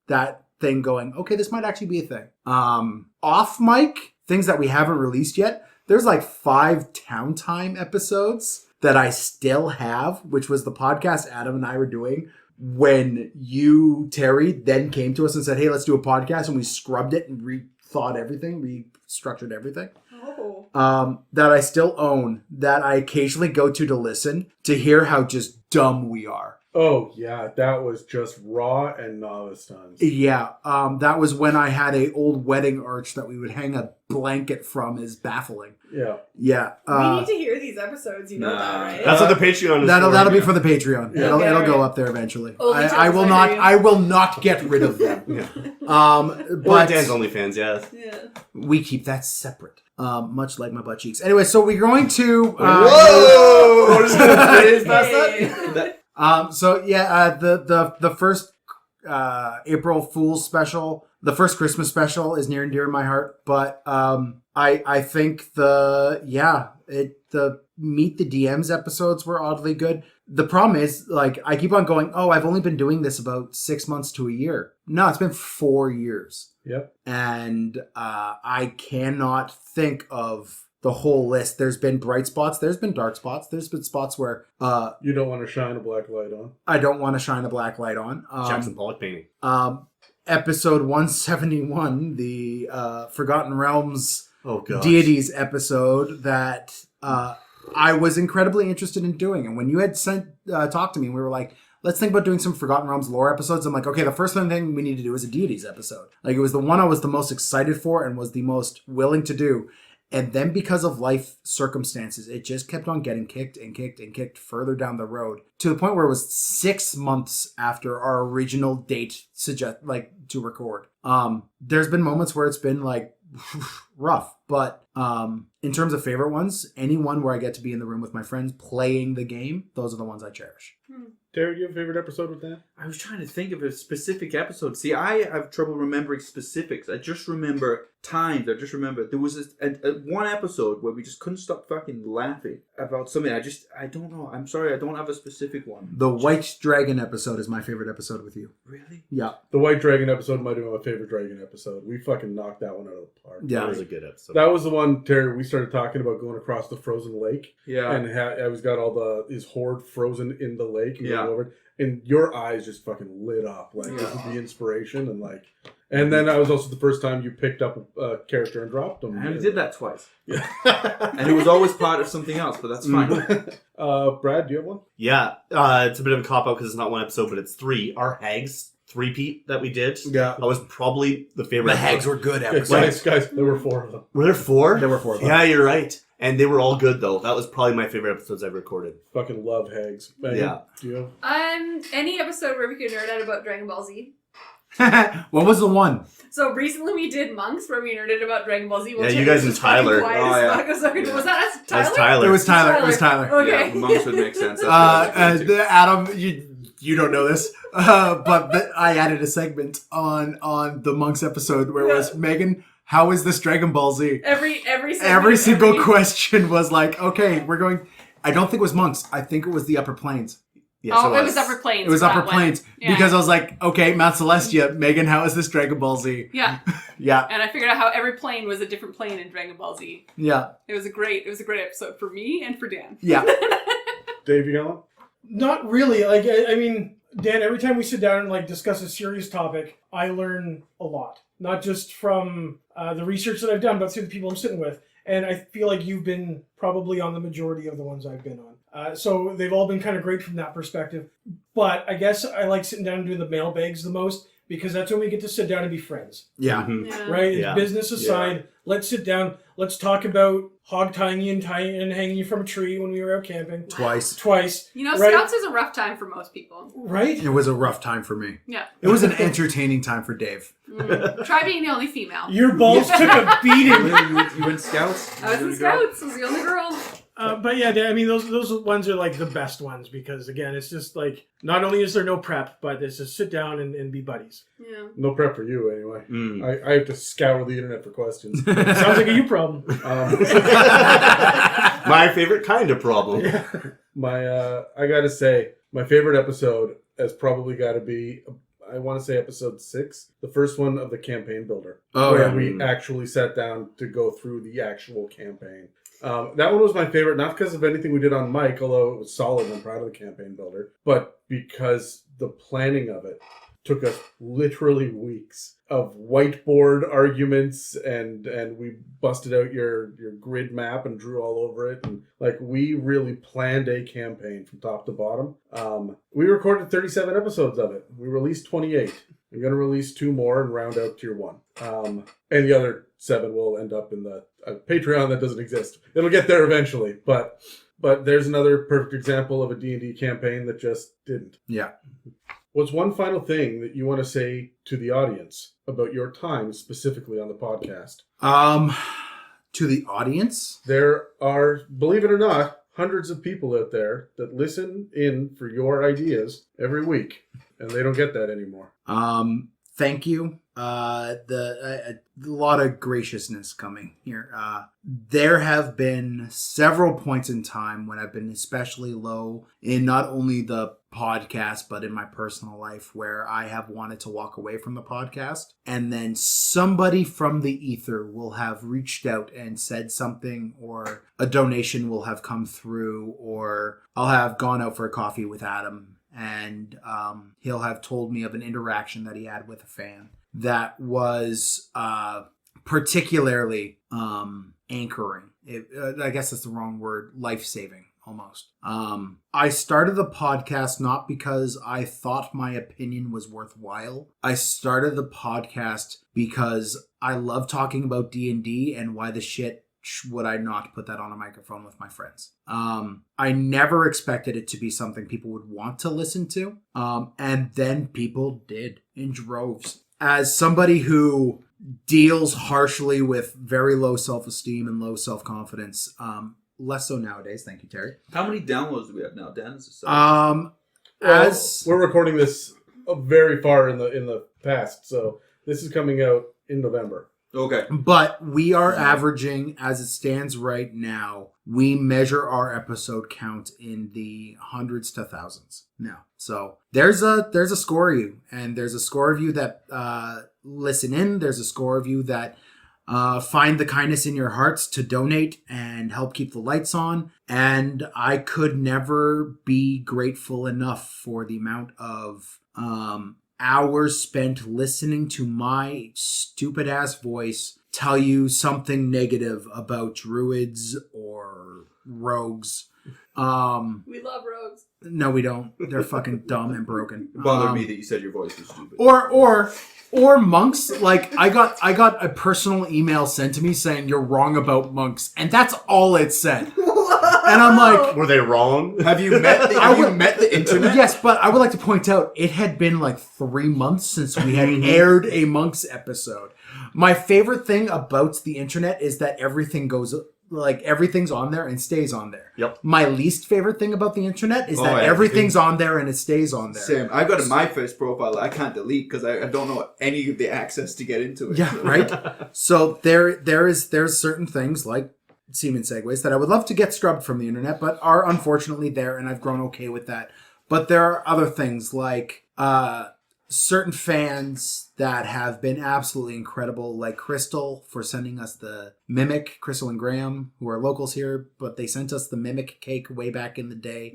thing going, okay, this might actually be a thing. Off mic, things that we haven't released yet. There's like 5 Town Time episodes that I still have, which was the podcast Adam and I were doing when you, Terry, then came to us and said, hey, let's do a podcast, and we scrubbed it and rethought everything, restructured everything. Oh. That I still own, that I occasionally go to listen, to hear how just dumb we are. Oh, yeah, that was just raw and novice times. Yeah, that was when I had a old wedding arch that we would hang a blanket from is baffling. Yeah. Yeah. We need to hear these episodes, you know that, right? That's what the Patreon is That'll for. be for the Patreon. Yeah. It'll Okay, go right. up there eventually. Only I will not. Patreon. I will not get rid of them. Yeah. But Or Dan's OnlyFans, yes. Yeah. we keep that separate. Much like my butt cheeks. Anyway, so we're going to. Whoa! We're just gonna phase past that? The first April Fool's special, the first Christmas special is near and dear to my heart. But I think the Meet the DMs episodes were oddly good. The problem is, like, I keep on going, oh, I've only been doing this about 6 months to a year. No, it's been 4 years. Yep. And I cannot think of the whole list. There's been bright spots. There's been dark spots. There's been spots where You don't want to shine a black light on. I don't want to shine a black light on. Jackson Pollock painting. Episode 171, the Forgotten Realms Oh, God. Deities episode that I was incredibly interested in doing. And when you had talked to me, we were like, let's think about doing some Forgotten Realms lore episodes. I'm like, okay, the first thing we need to do is a Deities episode. Like, it was the one I was the most excited for and was the most willing to do. And then because of life circumstances, it just kept on getting kicked and kicked and kicked further down the road to the point where it was 6 months after our original date to record. There's been moments where it's been like rough, but in terms of favorite ones, any one where I get to be in the room with my friends playing the game, those are the ones I cherish. Terry, do you have a favorite episode with that? I was trying to think of a specific episode. See, I have trouble remembering specifics. I just remember times. I just remember there was a one episode where we just couldn't stop fucking laughing about something. I don't know. I'm sorry. I don't have a specific one. The White Dragon episode is my favorite episode with you. Really? Yeah. The White Dragon episode might have been my favorite Dragon episode. We fucking knocked that one out of the park. Yeah. That was a good episode. That was the one, Terry, we started talking about going across the frozen lake. Yeah. And I was got all his horde frozen in the lake. And Yeah. going over it, and your eyes just fucking lit up. Like, this is the inspiration. And then that was also the first time you picked up a character and dropped them. I only did that twice. Yeah. And it was always part of something else, but that's fine. Brad, do you have one? Yeah, it's a bit of a cop-out because it's not one episode, but it's 3. Our Hags 3-peat that we did. Yeah. That was probably the favorite. The Hags were good Yeah, episodes. guys, there were 4 of them. Were there 4? There were 4 of them. Yeah, you're right. And they were all good, though. That was probably my favorite episodes I've recorded. Fucking love Hags. Megan, Yeah. do you have? Any episode where we could nerd out about Dragon Ball Z. What was the one? So recently we did Monks where we nerded about Dragon Ball Z. Yeah, you guys and Tyler. Was that us, Tyler? That's Tyler. It was Tyler. Okay. Yeah, monks would make sense. That's what I was thinking. Adam, you don't know this, but I added a segment on the Monks episode where it was Megan. How is this Dragon Ball Z? Every single question was like, okay, we're going. I don't think it was Monks. I think it was the Upper Plains. Yes, it was Upper Plains. It was for Upper that one. Plains Yeah. because I was like, okay, Mount Celestia, Megan, how is this Dragon Ball Z? Yeah, Yeah, and I figured out how every plane was a different plane in Dragon Ball Z. yeah, It was a great episode for me and for Dan. yeah. Dave, you got one? Not really. Like, I mean, Dan, every time we sit down and like discuss a serious topic, I learn a lot. Not just from the research that I've done, but through the people I'm sitting with. And I feel like you've been probably on the majority of the ones I've been on. So they've all been kind of great from that perspective. But I guess I like sitting down and doing the mailbags the most because that's when we get to sit down and be friends. Yeah. Mhm. Yeah. Right? Yeah. Business aside, let's sit down. Let's talk about hog tying you and hanging you from a tree when we were out camping. Twice. You know, Right. Scouts is a rough time for most people. Right? It was a rough time for me. Yeah. It was an entertaining time for Dave. Try being the only female. Your balls took a beating. Really? You went scouts? I was in Scouts. I was the only girl. But yeah, I mean, those ones are like the best ones because, again, it's just like, not only is there no prep, but it's just sit down and be buddies. Yeah. No prep for you, anyway. I have to scour the internet for questions. Sounds like a you problem. My favorite kind of problem. I gotta say, my favorite episode has probably got to be, I want to say episode 6, the first one of the campaign builder, where yeah. we actually sat down to go through the actual campaign. That one was my favorite, not because of anything we did on Mike, although it was solid and I'm proud of the campaign builder, but because the planning of it took us literally weeks of whiteboard arguments, and we busted out your grid map and drew all over it, and like we really planned a campaign from top to bottom. We recorded 37 episodes of it. We released 28. I'm going to release 2 more and round out tier 1. And the other 7 will end up in the Patreon that doesn't exist. It'll get there eventually, but there's another perfect example of a D&D campaign that just didn't. Yeah. What's one final thing that you want to say to the audience about your time specifically on the podcast? To the audience? There are, believe it or not, hundreds of people out there that listen in for your ideas every week, and they don't get that anymore. Thank you. A lot of graciousness coming here. There have been several points in time when I've been especially low in not only the podcast, but in my personal life, where I have wanted to walk away from the podcast. And then somebody from the ether will have reached out and said something, or a donation will have come through, or I'll have gone out for a coffee with Adam, and he'll have told me of an interaction that he had with a fan that was particularly anchoring. I guess that's the wrong word. Life-saving, almost. I started the podcast not because I thought my opinion was worthwhile. I started the podcast because I love talking about D&D, and why the shit would I not put that on a microphone with my friends? I never expected it to be something people would want to listen to. And then people did in droves. As somebody who deals harshly with very low self-esteem and low self-confidence, less so nowadays. Thank you, Terry. How many downloads do we have now, Dan? We're recording this very far in the past, so this is coming out in November. Okay. But we are averaging, as it stands right now, we measure our episode count in the hundreds to thousands now. So there's a score of you, and there's a score of you that listen in. There's a score of you that find the kindness in your hearts to donate and help keep the lights on. And I could never be grateful enough for the amount of hours spent listening to my stupid ass voice tell you something negative about druids or rogues. We love rogues. No, we don't. They're fucking dumb and broken. It bothered me that you said your voice was stupid. Or monks. Like I got a personal email sent to me saying you're wrong about monks, and that's all it said. And I'm like, Were they wrong? Have you met the internet? yes, but I would like to point out it had been like 3 months since we had aired a monks episode. My favorite thing about the internet is that everything's on there and stays on there. Yep. My least favorite thing about the internet is that everything's on there and it stays on there. Same. I got in my first profile I can't delete because I don't know any of the access to get into it. Yeah, right? So there's certain things like semen segues that I would love to get scrubbed from the internet, but are unfortunately there, and I've grown okay with that. But there are other things like certain fans that have been absolutely incredible, like Crystal for sending us the Mimic, Crystal and Graham, who are locals here, but they sent us the Mimic cake way back in the day.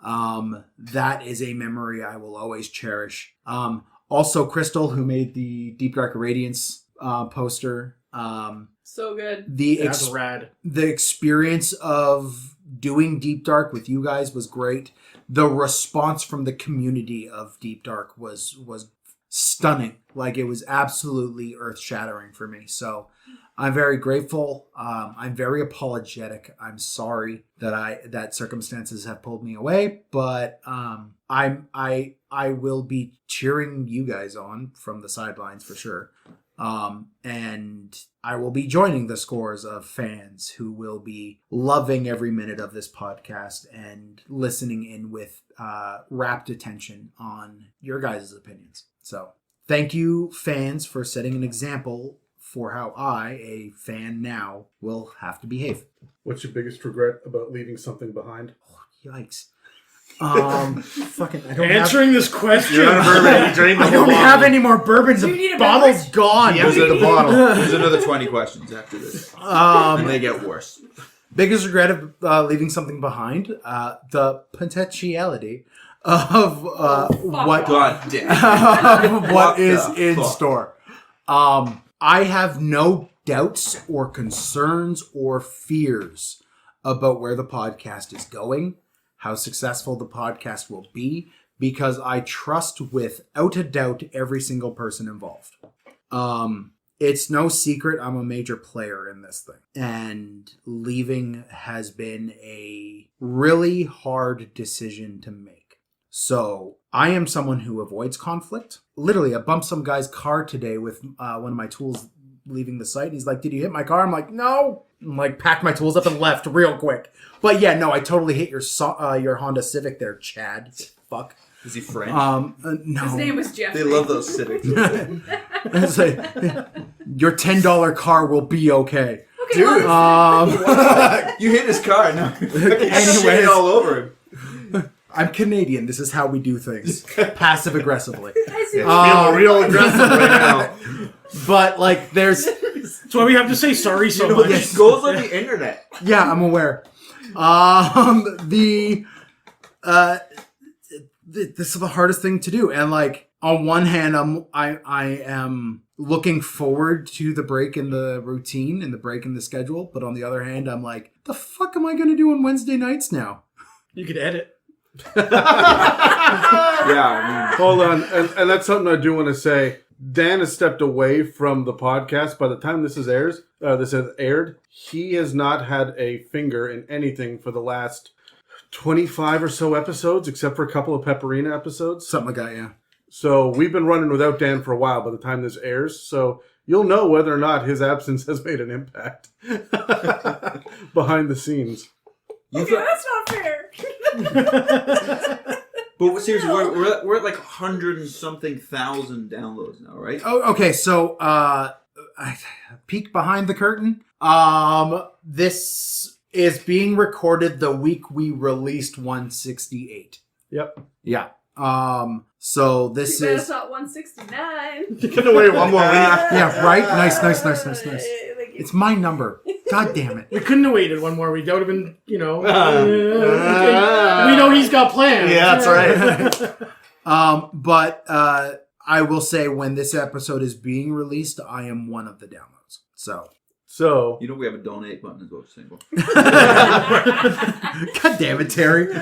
That is a memory I will always cherish. Also Crystal, who made the Deep Dark Radiance poster. So good. That's rad. The experience of doing Deep Dark with you guys was great. The response from the community of Deep Dark was stunning. Like, it was absolutely earth-shattering for me. So I'm very grateful. I'm very apologetic. I'm sorry that circumstances have pulled me away, but I will be cheering you guys on from the sidelines for sure. And I will be joining the scores of fans who will be loving every minute of this podcast and listening in with rapt attention on your guys' opinions. So thank you, fans, for setting an example for how I, a fan now, will have to behave. What's your biggest regret about leaving something behind? Oh, yikes. Fucking, I don't Answering this question. You're on a bourbon. You drained the I whole don't have bottle. any more bourbons. Do you need The a bottle's beverage? gone. There's another 20 questions after this. And they get worse. Biggest regret of leaving something behind, the potentiality of what God damn. what is What the in fuck? store. I have no doubts or concerns or fears about where the podcast is going, how successful the podcast will be, because I trust without a doubt every single person involved. It's no secret I'm a major player in this thing. And leaving has been a really hard decision to make. So I am someone who avoids conflict. Literally, I bumped some guy's car today with one of my tools leaving the site. He's like, "Did you hit my car?" I'm like, "No." I'm like, packed my tools up and left real quick. But yeah, no, I totally hit your Honda Civic there, Chad. Fuck. Is he French? No. His name was Jeff. They love those Civics. It's like, your $10 car will be okay. Okay, Dude. well, You hit his car. No. Anyways. Shit all over him. I'm Canadian. This is how we do things. Passive aggressively. I see. Feeling real aggressive right now. But like there's That's why we have to say sorry so You know, much. this goes on the internet. yeah, I'm aware. This is the hardest thing to do. And like on one hand I am looking forward to the break in the routine and the break in the schedule, but on the other hand I'm like, the fuck am I gonna do on Wednesday nights now? You could edit. Yeah, I Hold on, and that's something I do want to say. Dan has stepped away from the podcast. By the time this has aired, he has not had a finger in anything for the last 25 or so episodes, except for a couple of Pepperina episodes. Something like that, yeah. So we've been running without Dan for a while by the time this airs. So you'll know whether or not his absence has made an impact behind the scenes. Okay, that's not fair. But seriously, we're at like 100 and something thousand downloads now, right? Oh, okay, so peek behind the curtain. This is being recorded the week we released 168. Yep. Yeah. So this Too bad is it's not 169. Get away one more week. yeah, right? Nice. Thank you. It's my number. God damn it. We couldn't have waited one more week. That would have been, we know he's got plans. Yeah, that's right. But I will say when this episode is being released, I am one of the downloads. So You know we have a donate button as well, Single. God damn it, Terry.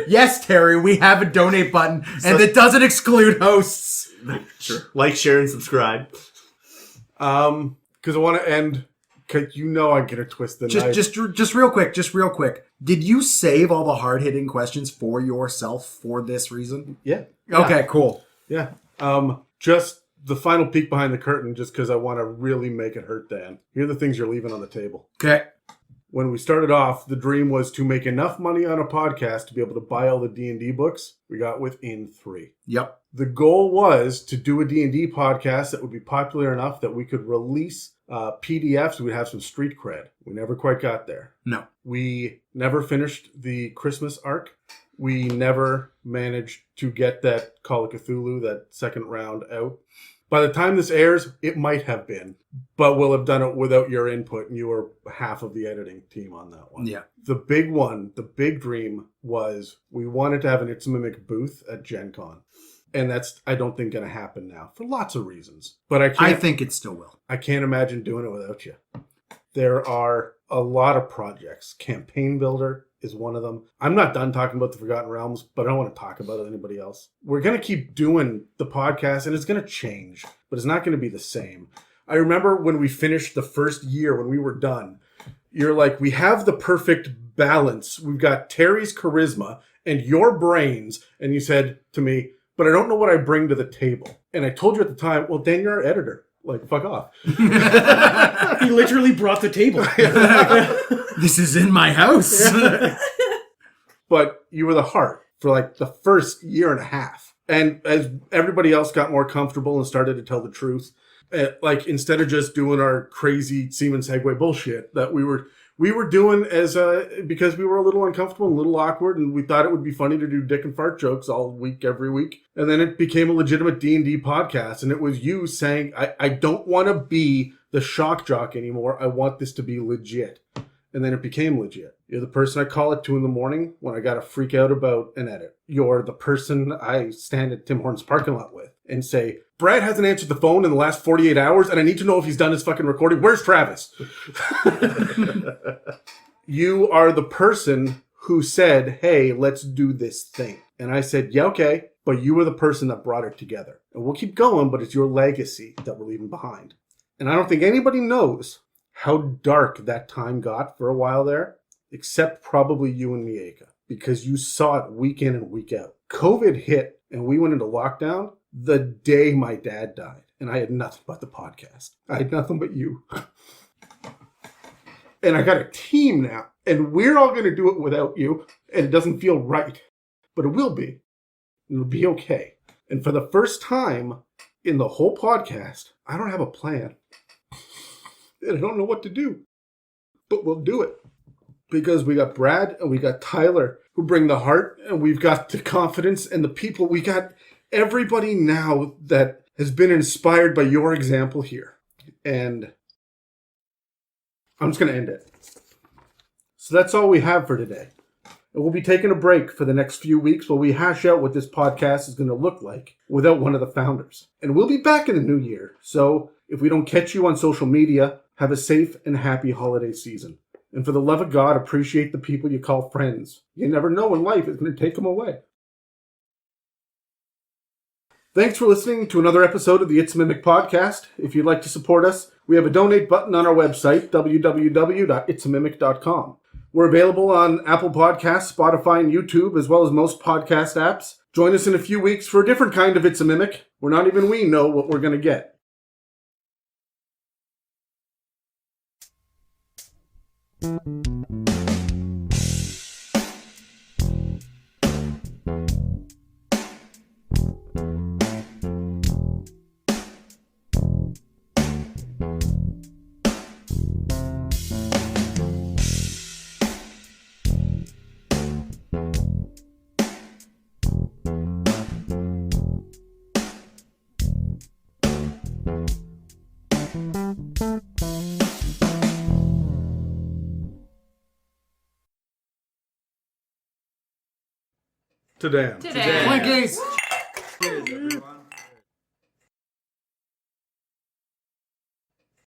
Yes, Terry, we have a donate button, and it doesn't exclude hosts. Sure. Like, share, and subscribe. Because I want to end. Cause I'm gonna twist the knife. Just real quick. Did you save all the hard-hitting questions for yourself for this reason? Yeah. Okay, cool. Yeah. Just the final peek behind the curtain, just because I want to really make it hurt, Dan. Here are the things you're leaving on the table. Okay. When we started off, the dream was to make enough money on a podcast to be able to buy all the D&D books. We got within 3. Yep. The goal was to do a D&D podcast that would be popular enough that we could release PDFs. We'd have some street cred. We never quite got there. No. We never finished the Christmas arc. We never managed to get that Call of Cthulhu, that second round, out. By the time this airs, it might have been, but we'll have done it without your input, and you were half of the editing team on that one. Yeah. The big one, the big dream was we wanted to have an ItsaMimic booth at Gen Con. And that's, I don't think, going to happen now for lots of reasons. But I think it still will. I can't imagine doing it without you. There are a lot of projects. Campaign Builder is one of them. I'm not done talking about the Forgotten Realms, but I don't want to talk about it anybody else. We're going to keep doing the podcast, and it's going to change, but it's not going to be the same. I remember when we finished the first year, when we were done, you're like, we have the perfect balance. We've got Terry's charisma and your brains. And you said to me, but I don't know what I bring to the table. And I told you at the time, well, Dan, you're our editor. Like, fuck off. He literally brought the table. This is in my house. But you were the heart for like the first year and a half. And as everybody else got more comfortable and started to tell the truth, like instead of just doing our crazy Seaman segue bullshit that we were doing as because we were a little uncomfortable and a little awkward, and we thought it would be funny to do dick and fart jokes all week, every week. And then it became a legitimate D&D podcast, and it was you saying, I don't want to be the shock jock anymore. I want this to be legit. And then it became legit. You're the person I call at 2 a.m. when I gotta freak out about an edit. You're the person I stand at Tim Hortons parking lot with and say, Brad hasn't answered the phone in the last 48 hours and I need to know if he's done his fucking recording. Where's Travis? You are the person who said, hey, let's do this thing. And I said, yeah, okay. But you were the person that brought it together. And we'll keep going, but it's your legacy that we're leaving behind. And I don't think anybody knows how dark that time got for a while there, except probably you and Mieka, because you saw it week in and week out. COVID hit and we went into lockdown the day my dad died. And I had nothing but the podcast. I had nothing but you. And I got a team now. And we're all going to do it without you. And it doesn't feel right. But it will be. It'll be okay. And for the first time in the whole podcast, I don't have a plan. And I don't know what to do. But we'll do it. Because we got Brad and we got Tyler who bring the heart. And we've got the confidence and the people. We got everybody now that has been inspired by your example here. And I'm just going to end it. So that's all we have for today. And we'll be taking a break for the next few weeks while we hash out what this podcast is going to look like without one of the founders. And we'll be back in the new year. So if we don't catch you on social media, have a safe and happy holiday season. And for the love of God, appreciate the people you call friends. You never know when life is going to take them away. Thanks for listening to another episode of the ItsaMimic podcast. If you'd like to support us, we have a donate button on our website, www.itsamimic.com. We're available on Apple Podcasts, Spotify, and YouTube, as well as most podcast apps. Join us in a few weeks for a different kind of ItsaMimic, where not even we know what we're going to get. Today. Today. Clinkies!